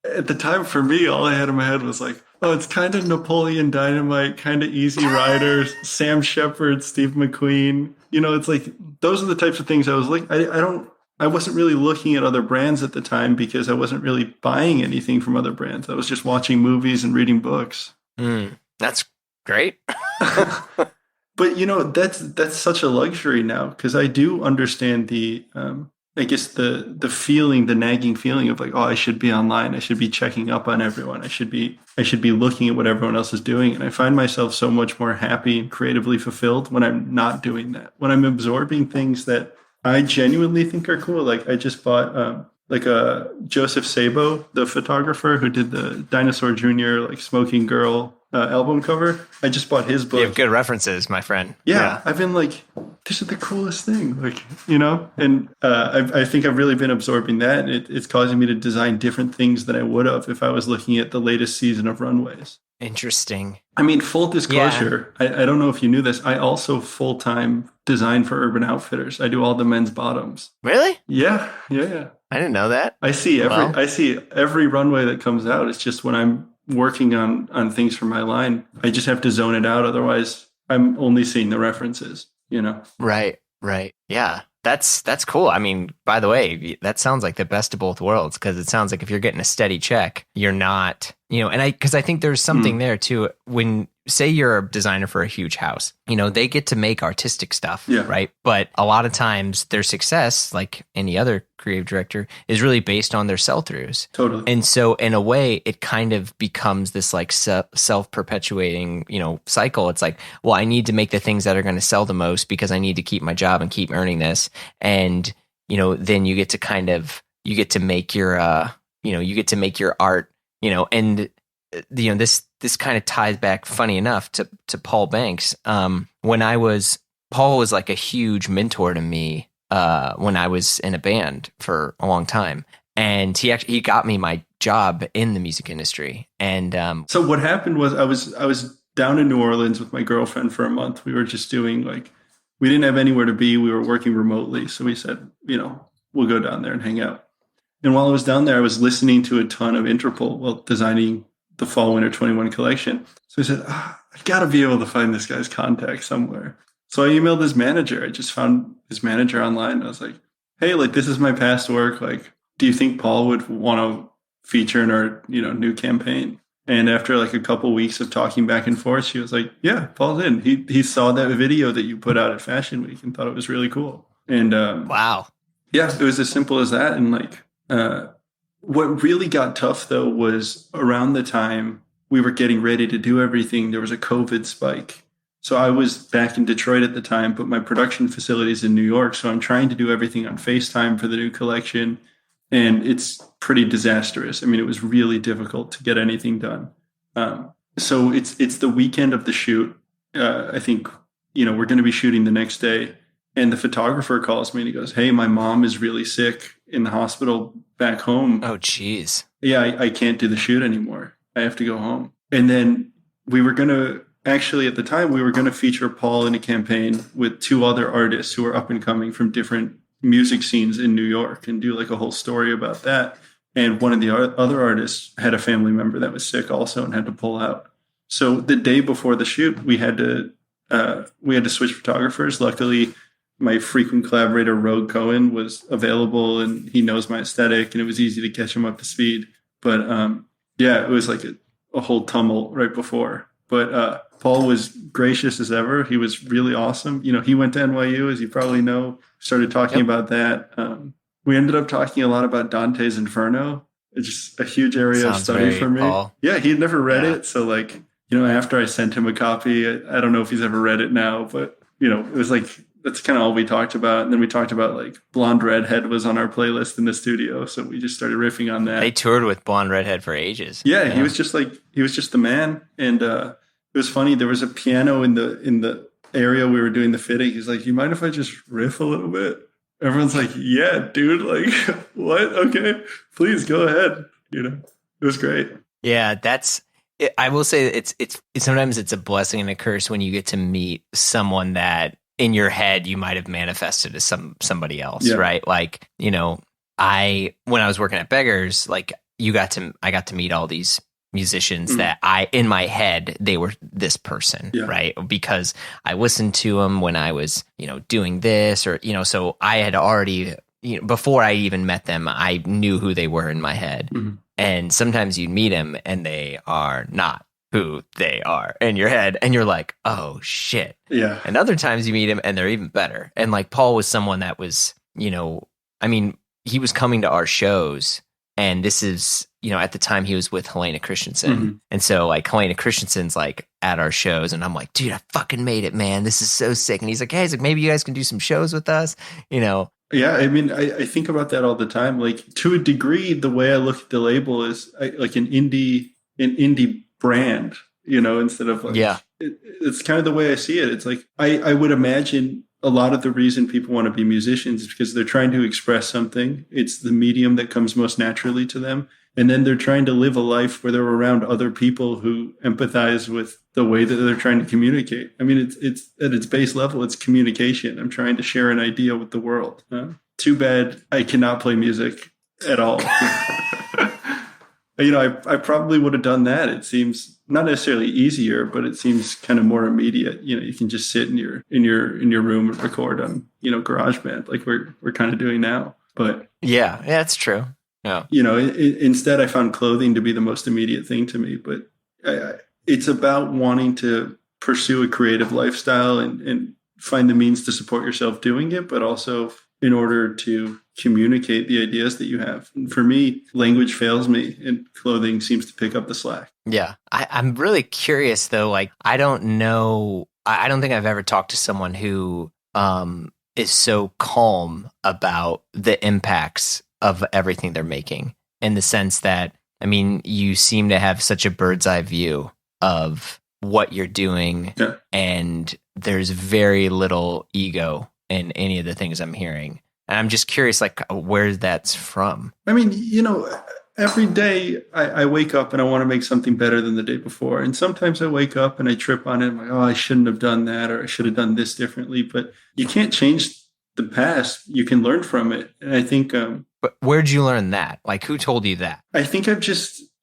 at the time for me, all I had in my head was it's kind of Napoleon Dynamite, kind of Easy Riders, Sam Shepard, Steve McQueen. It's those are the types of things I was I wasn't really looking at other brands at the time because I wasn't really buying anything from other brands. I was just watching movies and reading books. That's great. But, that's such a luxury now because I do understand the feeling, the nagging feeling of I should be online. I should be checking up on everyone. I should be looking at what everyone else is doing. And I find myself so much more happy and creatively fulfilled when I'm not doing that. When I'm absorbing things that I genuinely think are cool. I just bought a Joseph Sabo, the photographer who did the Dinosaur Jr. Smoking Girl album cover. I just bought his book. You have good references, my friend. Yeah. I've been this is the coolest thing, and I think I've really been absorbing that. It's causing me to design different things than I would have if I was looking at the latest season of Runways. Interesting. I mean, full disclosure, I don't know if you knew this. I also full-time design for Urban Outfitters. I do all the men's bottoms. Really? Yeah. I didn't know that. I see every runway that comes out. It's just when I'm working on things for my line, I just have to zone it out. Otherwise, I'm only seeing the references, Right. Yeah. That's cool. I mean, by the way, that sounds like the best of both worlds because it sounds like if you're getting a steady check, you're not, because I think there's something there too. When say you're a designer for a huge house, they get to make artistic stuff, right? But a lot of times their success, like any other creative director, is really based on their sell-throughs. Totally. And so in a way, it kind of becomes this self-perpetuating, cycle. It's I need to make the things that are going to sell the most because I need to keep my job and keep earning this. And then you get to make your, you get to make your art, and this kind of ties back, funny enough, to Paul Banks. Paul was like a huge mentor to me when I was in a band for a long time, and he got me my job in the music industry. And so what happened was I was down in New Orleans with my girlfriend for a month. We were just doing we didn't have anywhere to be. We were working remotely, so we said, we'll go down there and hang out. And while I was down there, I was listening to a ton of Interpol while designing the Fall Winter 21 collection. So I said, I got to be able to find this guy's contact somewhere. So I emailed his manager. I just found his manager online. I was like, hey, this is my past work. Do you think Paul would want to feature in our, new campaign? And after a couple weeks of talking back and forth, she was like, yeah, Paul's in. He saw that video that you put out at Fashion Week and thought it was really cool. And wow. Yeah, it was as simple as that. And what really got tough, though, was around the time we were getting ready to do everything, there was a COVID spike. So I was back in Detroit at the time, but my production facility is in New York. So I'm trying to do everything on FaceTime for the new collection. And it's pretty disastrous. I mean, it was really difficult to get anything done. So it's the weekend of the shoot. I think, we're going to be shooting the next day. And the photographer calls me and he goes, hey, my mom is really sick in the hospital back home. Oh, geez. Yeah, I can't do the shoot anymore. I have to go home. And then we were going to, actually at the time, we were going to feature Paul in a campaign with two other artists who are up and coming from different music scenes in New York and do a whole story about that. And one of the other artists had a family member that was sick also and had to pull out. So the day before the shoot, we had to switch photographers. Luckily, my frequent collaborator, Rogue Cohen, was available and he knows my aesthetic and it was easy to catch him up to speed. But it was a whole tumult right before. But Paul was gracious as ever. He was really awesome. He went to NYU, as you probably know, started talking about that. We ended up talking a lot about Dante's Inferno. It's just a huge area of study for me. Paul. Yeah, he had never read it. So after I sent him a copy, I don't know if he's ever read it now, but it was that's kind of all we talked about. And then we talked about Blonde Redhead was on our playlist in the studio. So we just started riffing on that. They toured with Blonde Redhead for ages. Yeah. He was just the man. And it was funny. There was a piano in the area we were doing the fitting. He's like, you mind if I just riff a little bit? Everyone's like, yeah, dude, what? Okay, please go ahead. It was great. Yeah. I will say it's sometimes it's a blessing and a curse when you get to meet someone that in your head you might have manifested as somebody else, right? When I was working at Beggars, I got to meet all these musicians that in my head, they were this person, right? Because I listened to them when I was, doing this or, so I had already, before I even met them, I knew who they were in my head. Mm-hmm. And sometimes you meet them and they are not who they are in your head. And you're like, oh shit. Yeah. And other times you meet them and they're even better. And Paul was someone that was, he was coming to our shows. And this is, at the time he was with Helena Christensen. Mm-hmm. And so Helena Christensen's at our shows and I'm like, dude, I fucking made it, man. This is so sick. And he's like, hey, maybe you guys can do some shows with us, Yeah. I think about that all the time. To a degree, the way I look at the label is an indie brand, instead of it's kind of the way I see it. It's I would imagine a lot of the reason people want to be musicians is because they're trying to express something. It's the medium that comes most naturally to them. And then they're trying to live a life where they're around other people who empathize with the way that they're trying to communicate. It's at its base level, it's communication. I'm trying to share an idea with the world. Too bad I cannot play music at all. I probably would have done that. It seems not necessarily easier, but it seems kind of more immediate. You can just sit in your room and record on, GarageBand like we're kind of doing now. But yeah, that's true. Yeah. Instead I found clothing to be the most immediate thing to me, but it's about wanting to pursue a creative lifestyle and find the means to support yourself doing it, but also in order to communicate the ideas that you have. And for me, language fails me and clothing seems to pick up the slack. Yeah. I'm really curious though. I don't know. I don't think I've ever talked to someone who is so calm about the impacts of everything they're making, in the sense that, I mean, you seem to have such a bird's eye view of what you're doing, Yeah. and there's very little ego in any of the things I'm hearing. And I'm just curious, like, where that's from. I mean, every day I wake up and I want to make something better than the day before. And sometimes I wake up and I trip on it. I'm like, oh, I shouldn't have done that, or I should have done this differently. But you can't change the past. You can learn from it. And I think, But where'd you learn that? Like, who told you that? I think I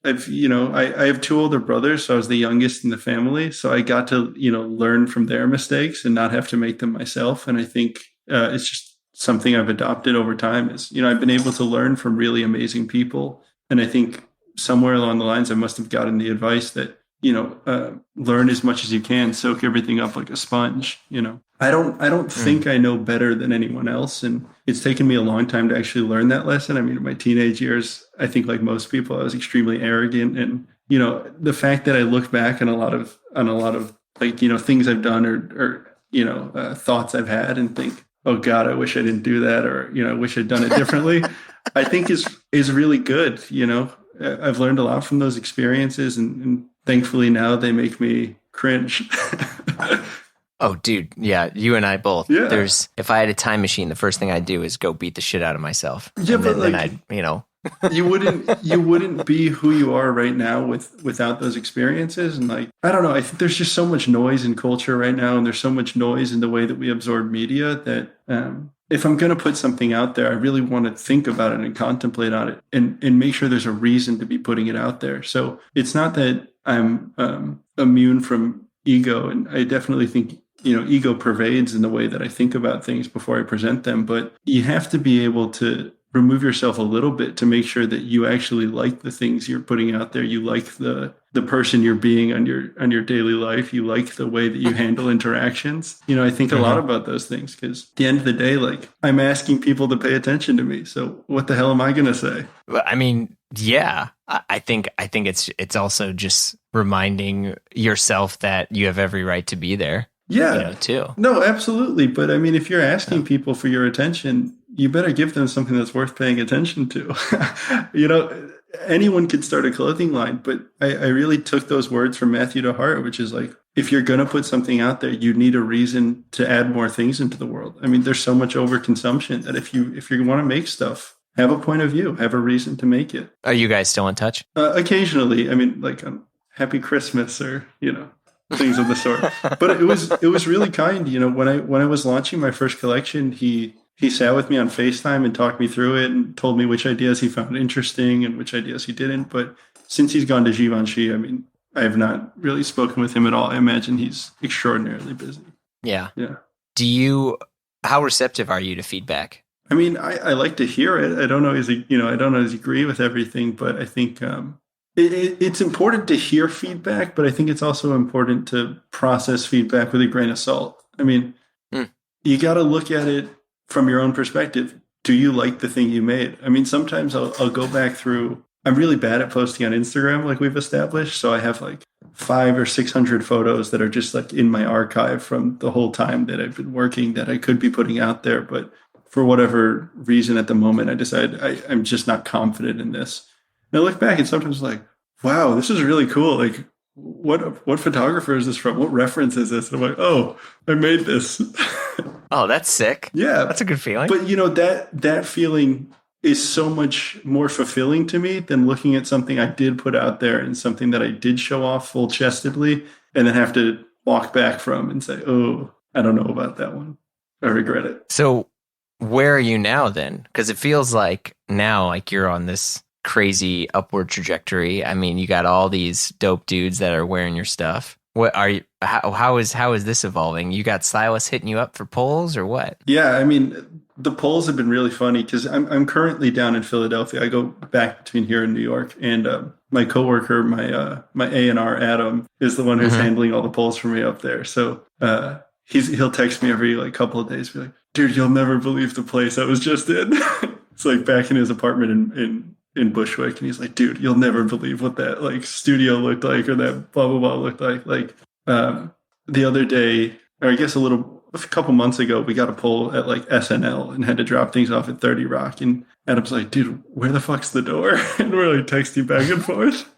have two older brothers, so I was the youngest in the family. So I got to, learn from their mistakes and not have to make them myself. And I think it's just something I've adopted over time is, I've been able to learn from really amazing people. And I think somewhere along the lines, I must have gotten the advice that, learn as much as you can, soak everything up like a sponge. I don't think I know better than anyone else. And it's taken me a long time to actually learn that lesson. I mean, in my teenage years, I think like most people, I was extremely arrogant. And, the fact that I look back on a lot of like, things I've done or thoughts I've had and think, oh God, I wish I didn't do that. Or, I wish I'd done it differently. I think is really good. I've learned a lot from those experiences, and thankfully now they make me cringe. Oh, dude. Yeah. You and I both. Yeah. If I had a time machine, the first thing I'd do is go beat the shit out of myself. Yeah, and but then like, I'd, you wouldn't be who you are right now without those experiences. And like, I don't know, I think there's just so much noise in culture right now, and there's so much noise in the way that we absorb media that if I'm going to put something out there, I really want to think about it and contemplate on it and make sure there's a reason to be putting it out there. So it's not that I'm immune from ego, and I definitely think ego pervades in the way that I think about things before I present them, but you have to be able to remove yourself a little bit to make sure that you actually like the things you're putting out there. You like the person you're being on your daily life. You like the way that you handle interactions. I think a lot about those things, because at the end of the day, like, I'm asking people to pay attention to me. So what the hell am I going to say? Well, I mean, yeah, I think it's also just reminding yourself that you have every right to be there. Yeah, too. No, absolutely. But I mean, if you're asking people for your attention, you better give them something that's worth paying attention to. Anyone could start a clothing line, but I really took those words from Matthew to heart, which is like, if you're going to put something out there, you need a reason to add more things into the world. I mean, there's so much overconsumption that if you want to make stuff, have a point of view, have a reason to make it. Are you guys still in touch? Occasionally. I mean, like on Happy Christmas or, things of the sort. But it was really kind. When I was launching my first collection, he sat with me on FaceTime and talked me through it and told me which ideas he found interesting and which ideas he didn't. But since he's gone to Givenchy, I mean, I have not really spoken with him at all. I imagine he's extraordinarily busy. Yeah. Yeah. How receptive are you to feedback? I mean, I like to hear it. I don't always agree with everything, but I think it's important to hear feedback, but I think it's also important to process feedback with a grain of salt. I mean, you got to look at it from your own perspective. Do you like the thing you made? I mean, sometimes I'll go back through. I'm really bad at posting on Instagram, like we've established. So I have like 500 or 600 photos that are just like in my archive from the whole time that I've been working that I could be putting out there. But for whatever reason at the moment, I decided I'm just not confident in this. And I look back and sometimes like, wow, this is really cool. Like, what photographer is this from? What reference is this? And I'm like, oh, I made this. Oh, that's sick. Yeah. That's a good feeling. But, that feeling is so much more fulfilling to me than looking at something I did put out there and something that I did show off full-chestedly and then have to walk back from and say, oh, I don't know about that one. I regret it. So where are you now then? Because it feels like now like you're on this crazy upward trajectory. I mean, you got all these dope dudes that are wearing your stuff. What are you? How is this evolving? You got stylists hitting you up for polls or what? Yeah, I mean, the polls have been really funny because I'm currently down in Philadelphia. I go back between here and New York, and my coworker, my A&R Adam, is the one who's handling all the polls for me up there. So he'll text me every like couple of days, be like, "Dude, you'll never believe the place I was just in." It's like back in his apartment in Bushwick, and he's like, dude, you'll never believe what that like studio looked like or that blah blah blah looked like. Like the other day, or I guess a little a couple months ago, we got a poll at like SNL and had to drop things off at 30 Rock. And Adam's like, dude, where the fuck's the door? And we're like texting back and forth.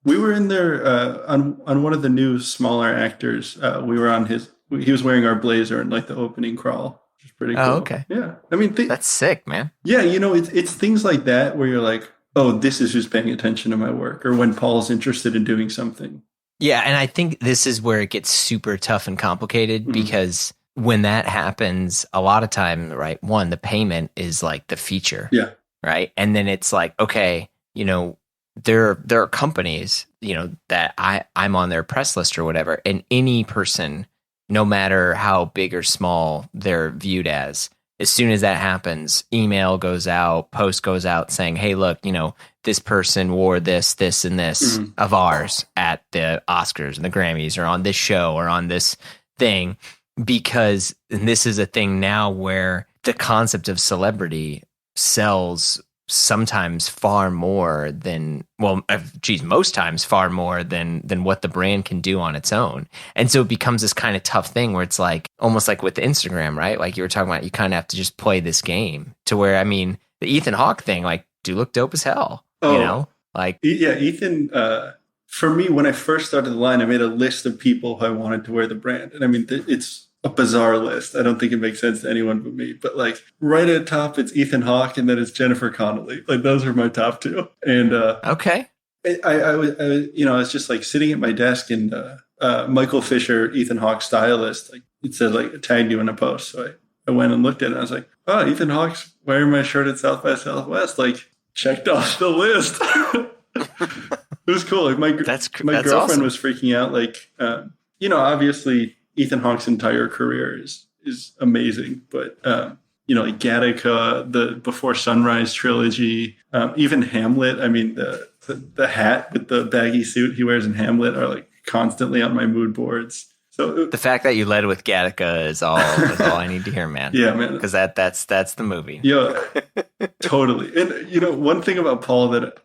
We were in there on one of the new smaller actors. We were on he was wearing our blazer in like the opening crawl, which is pretty cool. Oh, okay. Yeah. I mean, that's sick, man. Yeah. It's things like that where you're like, oh, this is who's paying attention to my work, or when Paul's interested in doing something. Yeah. And I think this is where it gets super tough and complicated because when that happens, a lot of time, right? One, the payment is like the feature. Yeah. Right. And then it's like, okay, there are companies, that I'm on their press list or whatever, and any person, no matter how big or small they're viewed as soon as that happens, email goes out, post goes out saying, hey, look, this person wore this, and this of ours at the Oscars and the Grammys or on this show or on this thing, because this is a thing now where the concept of celebrity sells sometimes far more than, most times far more than what the brand can do on its own. And so it becomes this kind of tough thing where it's like, almost like with Instagram, right? Like you were talking about, you kind of have to just play this game to where, I mean, the Ethan Hawke thing, like, do look dope as hell, like. Yeah, Ethan, for me, when I first started the line, I made a list of people who I wanted to wear the brand. And I mean, it's a bizarre list. I don't think it makes sense to anyone but me. But like right at the top, it's Ethan Hawke, and then it's Jennifer Connelly. Like those are my top two. And okay, I was just like sitting at my desk, and Michael Fisher, Ethan Hawke's stylist, like it said like tagged you in a post. So I went and looked at it. And I was like, oh, Ethan Hawke's wearing my shirt at South by Southwest. Like checked off the list. It was cool. Like my girlfriend awesome. was freaking out. Like obviously Ethan Hawke's entire career is amazing, but like Gattaca, the Before Sunrise trilogy, even Hamlet. I mean, the hat with the baggy suit he wears in Hamlet are like constantly on my mood boards. So the fact that you led with Gattaca is all I need to hear, man. Yeah, man. Because that's the movie. Yeah, totally. And one thing about Paul that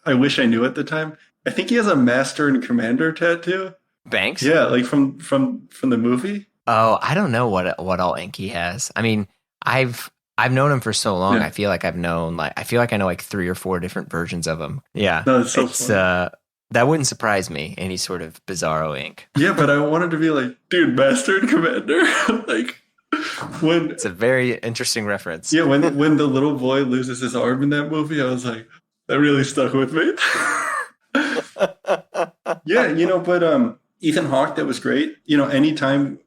I wish I knew at the time, I think he has a Master and Commander tattoo. Banks? Yeah, like from the movie. Oh, I don't know what all ink he has. I mean, I've known him for so long. Yeah. I feel like I know like 3 or 4 different versions of him. Yeah. No, it's so funny. That wouldn't surprise me, any sort of bizarro ink. Yeah, but I wanted to be like, dude, Master and Commander. Like when it's a very interesting reference. Yeah, when the little boy loses his arm in that movie, I was like, that really stuck with me. Yeah, but Ethan Hawke, that was great. Anytime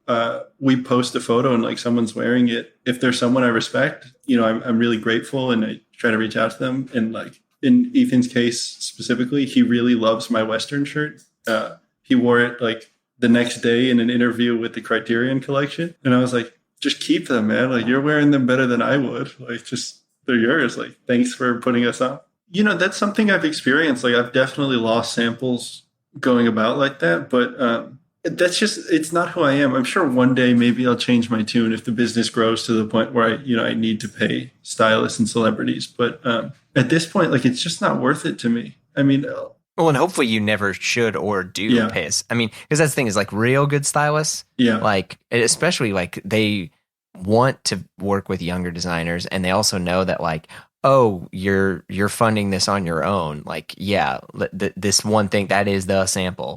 we post a photo and like someone's wearing it, if there's someone I respect, I'm really grateful, and I try to reach out to them. And like in Ethan's case specifically, he really loves my Western shirt. He wore it like the next day in an interview with the Criterion Collection, and I was like, just keep them, man. Like you're wearing them better than I would. Like just they're yours. Like thanks for putting us up. That's something I've experienced. Like I've definitely lost samples going about like that, but it's not who I am. I'm sure one day maybe I'll change my tune if the business grows to the point where I need to pay stylists and celebrities. But at this point, like it's just not worth it to me. I mean, well, and hopefully you never should or do pay us. I mean, because that's the thing is like real good stylists, like especially like they want to work with younger designers, and they also know that like, oh, you're funding this on your own. Like, yeah, this one thing that is the sample,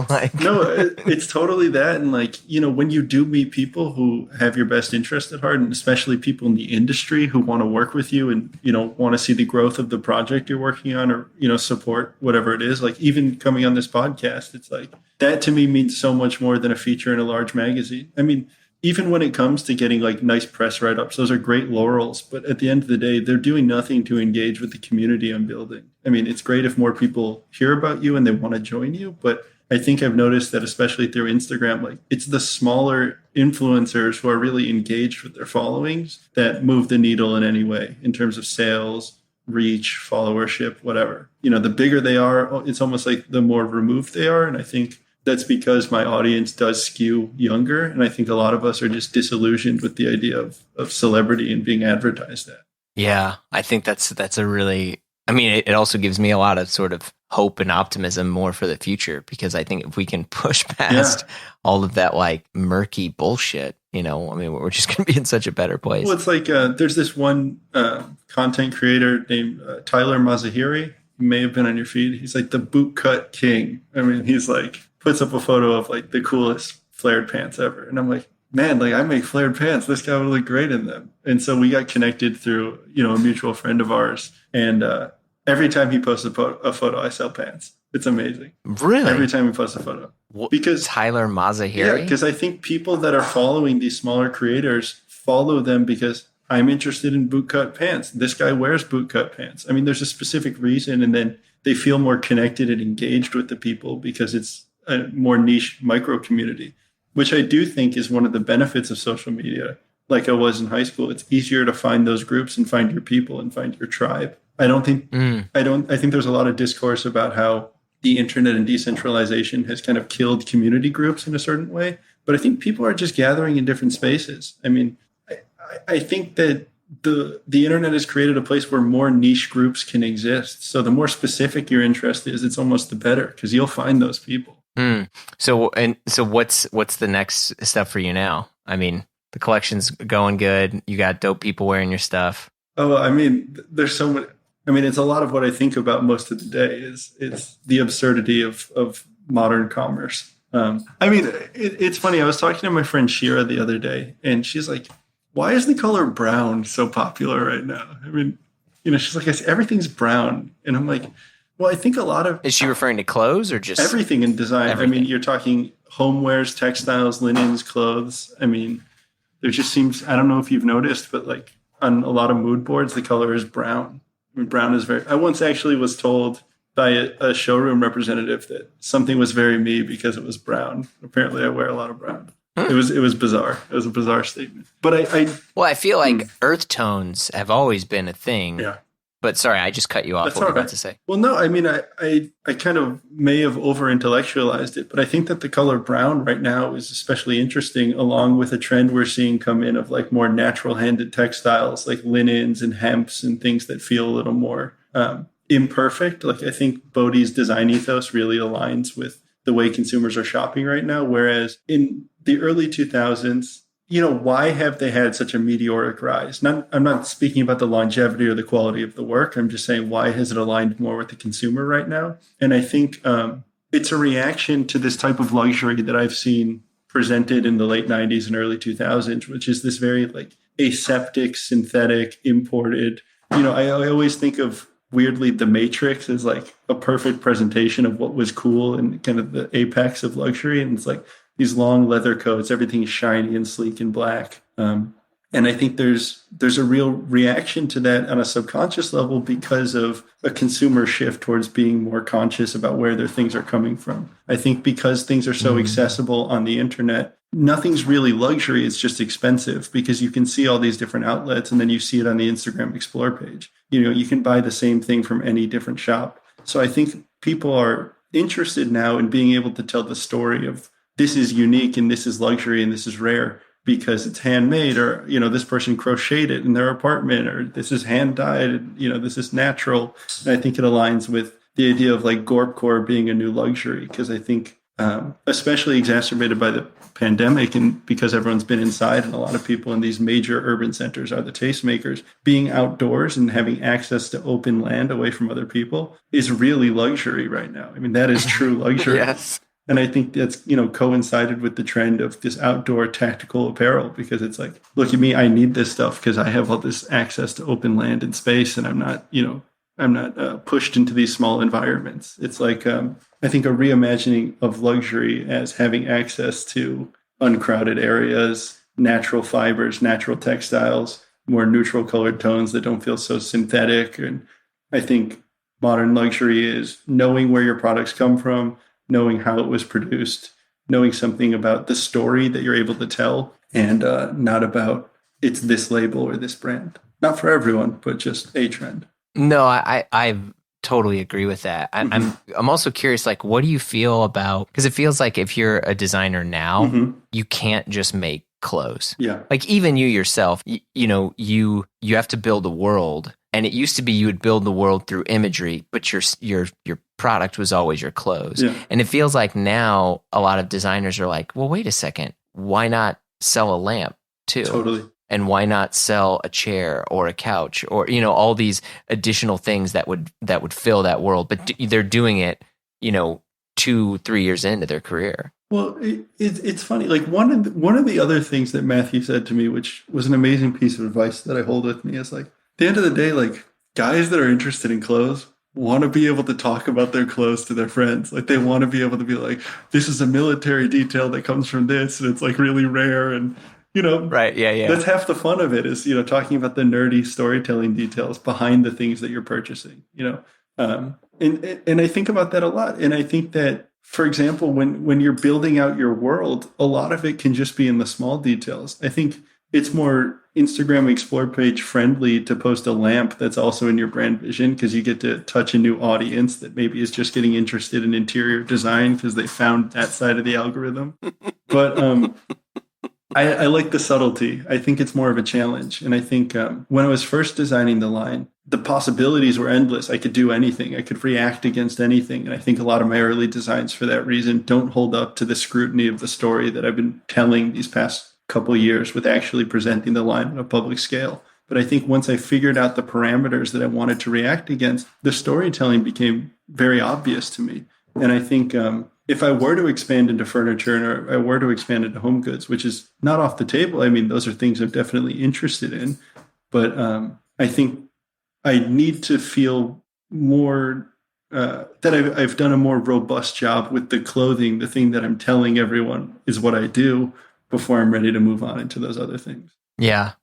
like no, it's totally that. And like, when you do meet people who have your best interest at heart, and especially people in the industry who want to work with you and, want to see the growth of the project you're working on, or, support whatever it is, like even coming on this podcast, it's like that to me means so much more than a feature in a large magazine. I mean, even when it comes to getting like nice press write-ups, those are great laurels. But at the end of the day, they're doing nothing to engage with the community I'm building. I mean, it's great if more people hear about you and they want to join you. But I think I've noticed that especially through Instagram, like it's the smaller influencers who are really engaged with their followings that move the needle in any way in terms of sales, reach, followership, whatever. The bigger they are, it's almost like the more removed they are. And I think that's because my audience does skew younger. And I think a lot of us are just disillusioned with the idea of celebrity and being advertised at. Yeah, I think that's a really, I mean, it also gives me a lot of sort of hope and optimism more for the future, because I think if we can push past all of that like murky bullshit, I mean, we're just going to be in such a better place. Well, it's like there's this one content creator named Tyler Mazahiri. He may have been on your feed. He's like the bootcut king. I mean, he's like puts up a photo of like the coolest flared pants ever. And I'm like, man, like I make flared pants. This guy would look great in them. And so we got connected through, a mutual friend of ours. And every time he posts a photo, I sell pants. It's amazing. Really? Every time he posts a photo. Because Tyler Mazahiri? Yeah, because I think people that are following these smaller creators follow them because I'm interested in bootcut pants. This guy wears bootcut pants. I mean, there's a specific reason, and then they feel more connected and engaged with the people because it's a more niche micro community, which I do think is one of the benefits of social media. Like I was in high school, it's easier to find those groups and find your people and find your tribe. I think there's a lot of discourse about how the internet and decentralization has kind of killed community groups in a certain way. But I think people are just gathering in different spaces. I mean, I think that the internet has created a place where more niche groups can exist. So the more specific your interest is, it's almost the better because you'll find those people. So what's the next step for you now? I mean, the collection's going good. You got dope people wearing your stuff. Oh, I mean, there's so much. I mean, it's a lot of what I think about most of the day is the absurdity of modern commerce. I mean, it's funny. I was talking to my friend Shira the other day, and she's like, why is the color brown so popular right now? I mean, she's like, everything's brown. And I'm like, well, I think a lot of... Is she referring to clothes or just... Everything in design. Everything. I mean, you're talking homewares, textiles, linens, clothes. I mean, there just seems... I don't know if you've noticed, but like on a lot of mood boards, the color is brown. I mean, brown is very... I once actually was told by a showroom representative that something was very me because it was brown. Apparently, I wear a lot of brown. It was bizarre. It was a bizarre statement. But I feel like earth tones have always been a thing. Yeah. But sorry, I just cut you off. What were you about to say? Well, no, I mean, I kind of may have over-intellectualized it, but I think that the color brown right now is especially interesting, along with a trend we're seeing come in of like more natural-handed textiles, like linens and hemps and things that feel a little more imperfect. Like I think Bodhi's design ethos really aligns with the way consumers are shopping right now, whereas in the early 2000s, why have they had such a meteoric rise? I'm not speaking about the longevity or the quality of the work. I'm just saying, why has it aligned more with the consumer right now? And I think it's a reaction to this type of luxury that I've seen presented in the late 90s and early 2000s, which is this very like aseptic, synthetic, imported. I always think of weirdly The Matrix as like a perfect presentation of what was cool and kind of the apex of luxury. And it's like these long leather coats, everything is shiny and sleek and black. And I think there's a real reaction to that on a subconscious level because of a consumer shift towards being more conscious about where their things are coming from. I think because things are so accessible on the internet, nothing's really luxury. It's just expensive because you can see all these different outlets and then you see it on the Instagram Explore page. You can buy the same thing from any different shop. So I think people are interested now in being able to tell the story of this is unique and this is luxury and this is rare because it's handmade, or, this person crocheted it in their apartment, or this is hand dyed, this is natural. And I think it aligns with the idea of like Gorpcore being a new luxury, because I think, especially exacerbated by the pandemic and because everyone's been inside and a lot of people in these major urban centers are the tastemakers, being outdoors and having access to open land away from other people is really luxury right now. I mean, that is true luxury. Yes. And I think that's, coincided with the trend of this outdoor tactical apparel, because it's like, look at me, I need this stuff because I have all this access to open land and space, and I'm not pushed into these small environments. It's like, I think a reimagining of luxury as having access to uncrowded areas, natural fibers, natural textiles, more neutral colored tones that don't feel so synthetic. And I think modern luxury is knowing where your products come from, knowing how it was produced, knowing something about the story that you're able to tell, and not about it's this label or this brand. Not for everyone, but just a trend. No, I totally agree with that. I'm also curious, like, what do you feel about, because it feels like if you're a designer now, you can't just make clothes. Yeah. Like even you yourself, you have to build a world. And it used to be you would build the world through imagery, but your product was always your clothes. Yeah. And it feels like now a lot of designers are like, well, wait a second, why not sell a lamp too? Totally. And why not sell a chair or a couch or, you know, all these additional things that would fill that world? But they're doing it, you know, 2-3 years into their career. Well, it's funny. Like one of the other things that Matthew said to me, which was an amazing piece of advice that I hold with me, is like, at the end of the day, like guys that are interested in clothes want to be able to talk about their clothes to their friends. Like they want to be able to be like, this is a military detail that comes from this, and it's like really rare, and you know, right? Yeah. That's half the fun of it, is, you know, talking about the nerdy storytelling details behind the things that you're purchasing. You know, and I think about that a lot, and I think that, for example, when you're building out your world, a lot of it can just be in the small details. I think it's more Instagram Explore page friendly to post a lamp that's also in your brand vision, because you get to touch a new audience that maybe is just getting interested in interior design because they found that side of the algorithm. But I like the subtlety. I think it's more of a challenge. And I think when I was first designing the line, the possibilities were endless. I could do anything. I could react against anything. And I think a lot of my early designs, for that reason, don't hold up to the scrutiny of the story that I've been telling these past couple of years with actually presenting the line on a public scale. But I think once I figured out the parameters that I wanted to react against, the storytelling became very obvious to me. And I think if I were to expand into furniture, or I were to expand into home goods, which is not off the table, I mean, those are things I'm definitely interested in. But I think I need to feel more that I've done a more robust job with the clothing, the thing that I'm telling everyone is what I do, before I'm ready to move on into those other things. Yeah,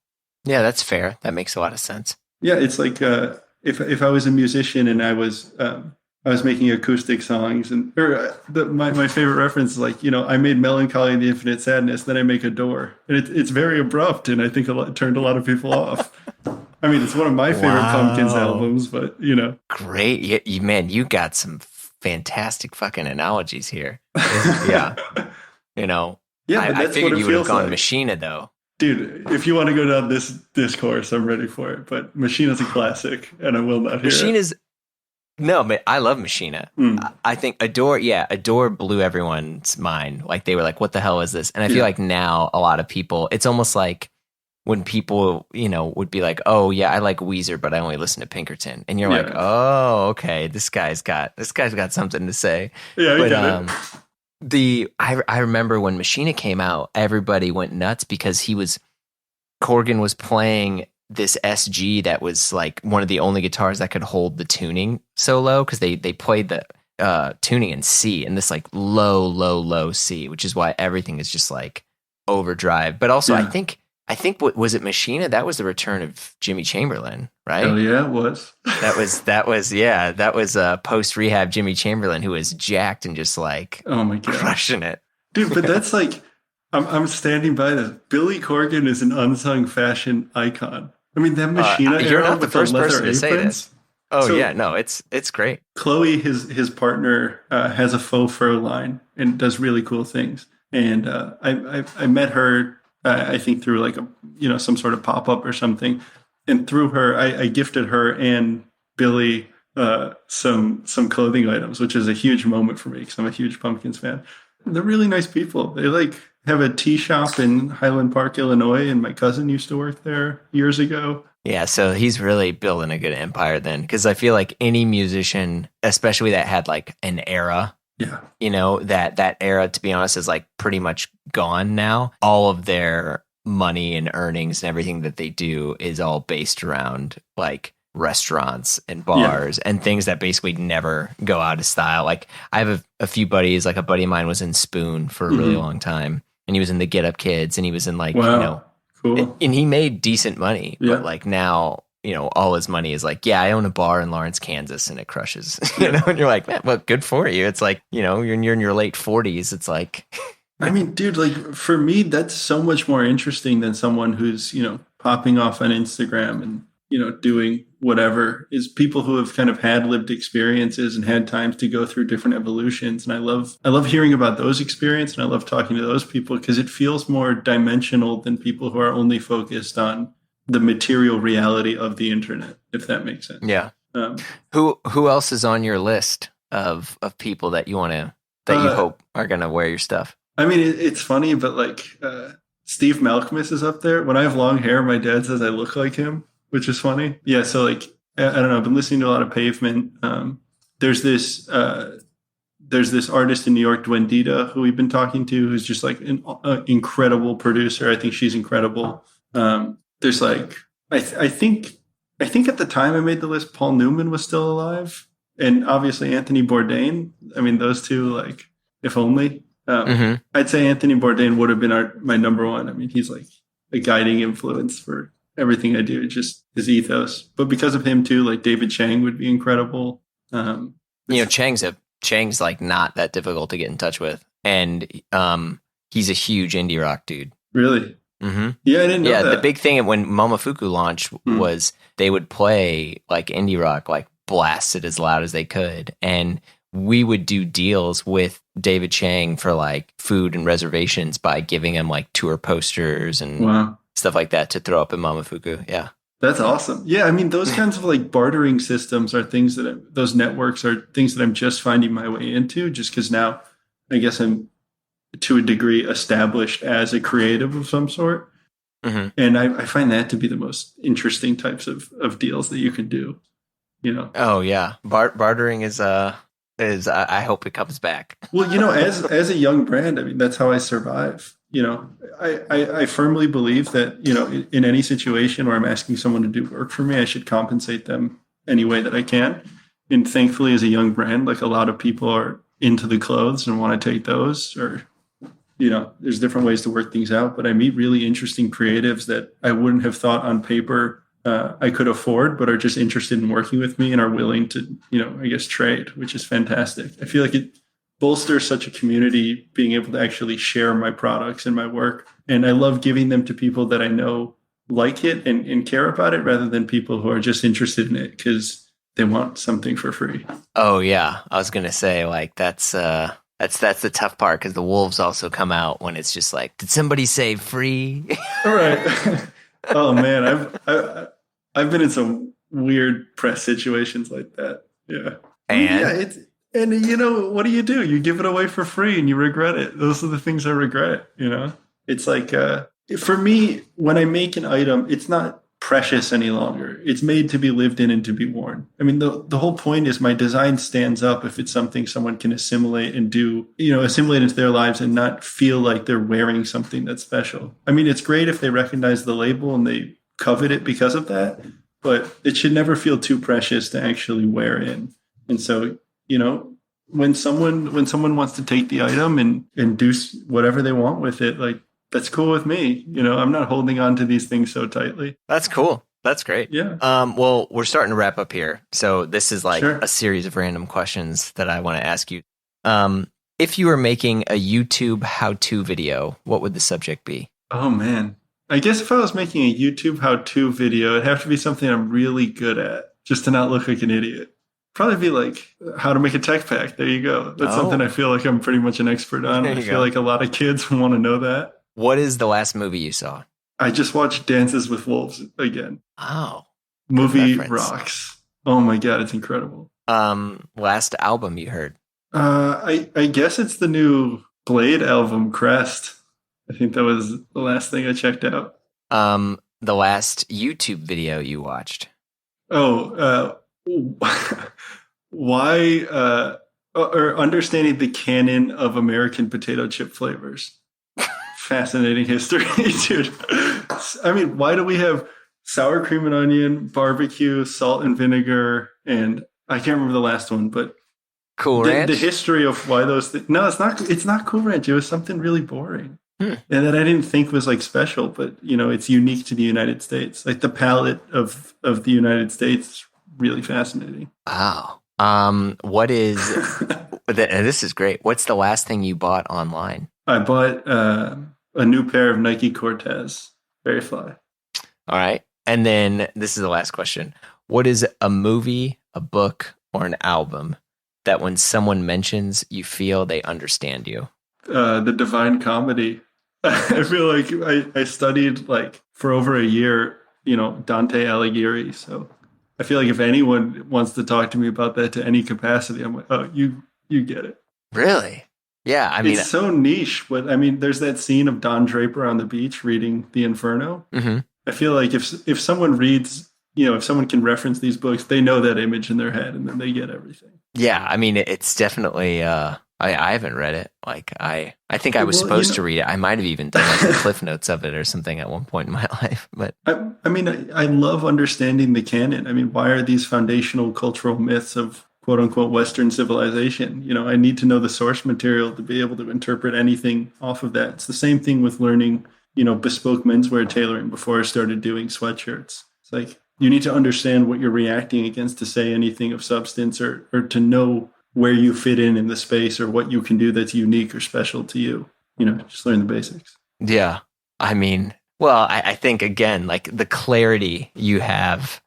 that's fair. That makes a lot of sense. Yeah, it's like if I was a musician and I was making acoustic songs, and my favorite reference is like, you know, I made Melancholy and the Infinite Sadness, then I make Adore, and it's very abrupt, and I think it turned a lot of people off. I mean, it's one of my favorite Pumpkins albums, but you know, great, man, you got some fantastic fucking analogies here. Yeah, you know, yeah, but I figured you would have gone Machina though. Dude, if you want to go down this course, I'm ready for it. But Machina's a classic, and I will not hear it. No, but I love Machina. I think Adore blew everyone's mind. Like they were like, what the hell is this? And I feel like now a lot of people, it's almost like when people, you know, would be like, oh yeah, I like Weezer, but I only listen to Pinkerton. And you're like, oh, okay, this guy's got something to say. Yeah, but, got it. I remember when Machina came out, everybody went nuts because Corgan was playing this SG that was like one of the only guitars that could hold the tuning so low, because they played the tuning in C, and this like low C, which is why everything is just like overdrive. But also I think what was it, Machina? That was the return of Jimmy Chamberlain, right? Oh yeah, it was. that was post rehab Jimmy Chamberlain, who was jacked and just like, oh my god, crushing it, dude. But that's like, I'm standing by this. Billy Corgan is an unsung fashion icon. I mean, that Machina you're era not the with first the leather person to say aprons. this. Oh So- yeah, no, it's great. Chloe, his partner, has a faux fur line and does really cool things. And I met her, I think through like some sort of pop up or something. And through her, I gifted her and Billy some clothing items, which is a huge moment for me because I'm a huge Pumpkins fan. They're really nice people. They like have a tea shop in Highland Park, Illinois, and my cousin used to work there years ago. Yeah, so he's really building a good empire then, because I feel like any musician, especially that had like an era, you know, that era, to be honest, is like pretty much gone now. All of their money and earnings and everything that they do is all based around like restaurants and bars and things that basically never go out of style. Like I have a few buddies, like a buddy of mine was in Spoon for a really long time, and he was in the Get Up Kids, and he was in like, Cool. And he made decent money, but like now, you know, all his money is like, I own a bar in Lawrence, Kansas, and it crushes, you know, and you're like, man, well, good for you. It's like, you know, you're in your late 40s. It's like, I mean, dude, like for me, that's so much more interesting than someone who's, you know, popping off on Instagram and, you know, doing whatever, is people who have kind of had lived experiences and had times to go through different evolutions. And I love hearing about those experiences, and I love talking to those people because it feels more dimensional than people who are only focused on the material reality of the internet, if that makes sense. Yeah. Um, Who else is on your list of people that you hope are gonna wear your stuff? I mean, it's funny, but Steve Malkmus is up there. When I have long hair, my dad says I look like him, which is funny. Yeah, so like I don't know. I've been listening to a lot of Pavement. There's this artist in New York, Dwendita, who we've been talking to, who's just like an incredible producer. I think she's incredible. There's like I think at the time I made the list, Paul Newman was still alive, and obviously Anthony Bourdain. I mean, those two, like, if only. I'd say Anthony Bourdain would have been my number one. I mean, he's like a guiding influence for everything I do, just his ethos. But because of him too, like David Chang would be incredible. Chang's like not that difficult to get in touch with, and he's a huge indie rock dude. Really? Mm-hmm. Yeah, I didn't know that. The big thing when Momofuku launched was they would play like indie rock, like blasted as loud as they could, and we would do deals with David Chang for like food and reservations by giving him like tour posters and stuff like that to throw up in Momofuku. Yeah. That's awesome. Yeah, I mean, those kinds of like bartering systems are things those networks are things that I'm just finding my way into, just because now I guess I'm to a degree established as a creative of some sort. Mm-hmm. And I find that to be the most interesting types of deals that you can do, you know? Oh yeah. Bartering is I hope it comes back. Well, you know, as a young brand, I mean, that's how I survive. You know, I firmly believe that, you know, in any situation where I'm asking someone to do work for me, I should compensate them any way that I can. And thankfully, as a young brand, like a lot of people are into the clothes and want to take those, or, you know, there's different ways to work things out. But I meet really interesting creatives that I wouldn't have thought on paper I could afford, but are just interested in working with me and are willing to, you know, I guess trade, which is fantastic. I feel like it bolsters such a community, being able to actually share my products and my work. And I love giving them to people that I know like it and care about it, rather than people who are just interested in it because they want something for free. Oh yeah. I was going to say, like, that's the tough part, because the wolves also come out when it's just like, did somebody say free? All right. Oh man, I've been in some weird press situations like that. Yeah. And you know, what do? You give it away for free and you regret it. Those are the things I regret, you know? It's like, for me, when I make an item, it's not precious any longer. It's made to be lived in and to be worn. I mean, the whole point is my design stands up if it's something someone can assimilate and do, you know, assimilate into their lives and not feel like they're wearing something that's special. I mean, it's great if they recognize the label and they covet it because of that, but it should never feel too precious to actually wear in. And so, you know, when someone wants to take the item and do whatever they want with it, like, that's cool with me. You know, I'm not holding on to these things so tightly. That's cool. That's great. Yeah. Well, we're starting to wrap up here. So this is like Sure. a series of random questions that I want to ask you. If you were making a YouTube how-to video, what would the subject be? Oh, man. I guess if I was making a YouTube how-to video, it'd have to be something I'm really good at, just to not look like an idiot. Probably be like how to make a tech pack. There you go. That's something I feel like I'm pretty much an expert on. I feel like a lot of kids want to know that. What is the last movie you saw? I just watched Dances with Wolves again. Oh. Movie rocks. Oh my God, it's incredible. Last album you heard? I guess it's the new Blade album, Crest. I think that was the last thing I checked out. The last YouTube video you watched? Why or understanding the canon of American potato chip flavors. Fascinating history, dude. I mean, why do we have sour cream and onion, barbecue, salt and vinegar, and I can't remember the last one, but Cool Ranch? The history of why those things. No, it's not Cool Ranch. It was something really boring. And that I didn't think was like special, but you know, it's unique to the United States. Like the palate of the United States, really fascinating. Wow. What is, this is great. What's the last thing you bought online? I bought a new pair of Nike Cortez. Very fly. All right. And then this is the last question. What is a movie, a book, or an album that when someone mentions, you feel they understand you? The Divine Comedy. I feel like I studied like for over a year Dante Alighieri. So I feel like if anyone wants to talk to me about that to any capacity, I'm like, oh, you get it. Really? Yeah, I mean, it's so niche, but I mean, there's that scene of Don Draper on the beach reading The Inferno. mm-hmm. I feel like if someone reads, if someone can reference these books, they know that image in their head, and then they get everything. Yeah, I mean, it's definitely. I haven't read it. Like I think I was supposed to read it. I might have even done like the cliff notes of it or something at one point in my life. But I mean, I love understanding the canon. I mean, why are these foundational cultural myths of quote unquote Western civilization? I need to know the source material to be able to interpret anything off of that. It's the same thing with learning, bespoke menswear tailoring before I started doing sweatshirts. It's like you need to understand what you're reacting against to say anything of substance or to know where you fit in the space or what you can do that's unique or special to you. Just learn the basics. Yeah. I mean, well, I think again, like the clarity you have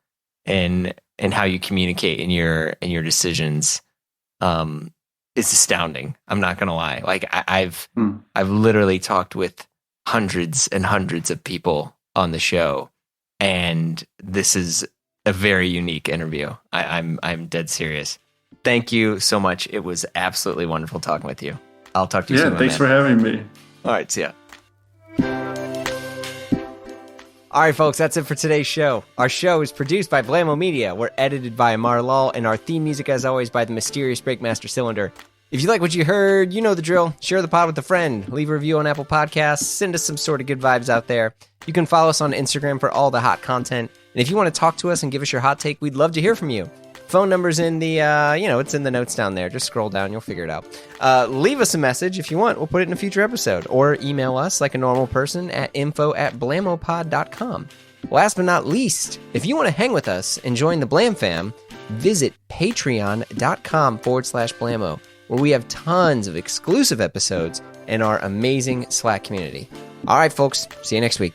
in how you communicate in your decisions is astounding. I'm not gonna lie. Like I've literally talked with hundreds and hundreds of people on the show, and this is a very unique interview. I'm dead serious. Thank you so much. It was absolutely wonderful talking with you. I'll talk to you soon. Yeah, thanks for having me. All right, see ya. All right, folks, that's it for today's show. Our show is produced by Blamo Media. We're edited by Amar Lal, and our theme music, as always, by the mysterious Breakmaster Cylinder. If you like what you heard, you know the drill. Share the pod with a friend. Leave a review on Apple Podcasts. Send us some sort of good vibes out there. You can follow us on Instagram for all the hot content. And if you want to talk to us and give us your hot take, we'd love to hear from you. Phone number's in the, it's in the notes down there. Just scroll down. You'll figure it out. Leave us a message if you want. We'll put it in a future episode. Or email us like a normal person at info@blamopod.com. Last but not least, if you want to hang with us and join the Blam fam, visit patreon.com/Blamo, where we have tons of exclusive episodes in our amazing Slack community. All right, folks. See you next week.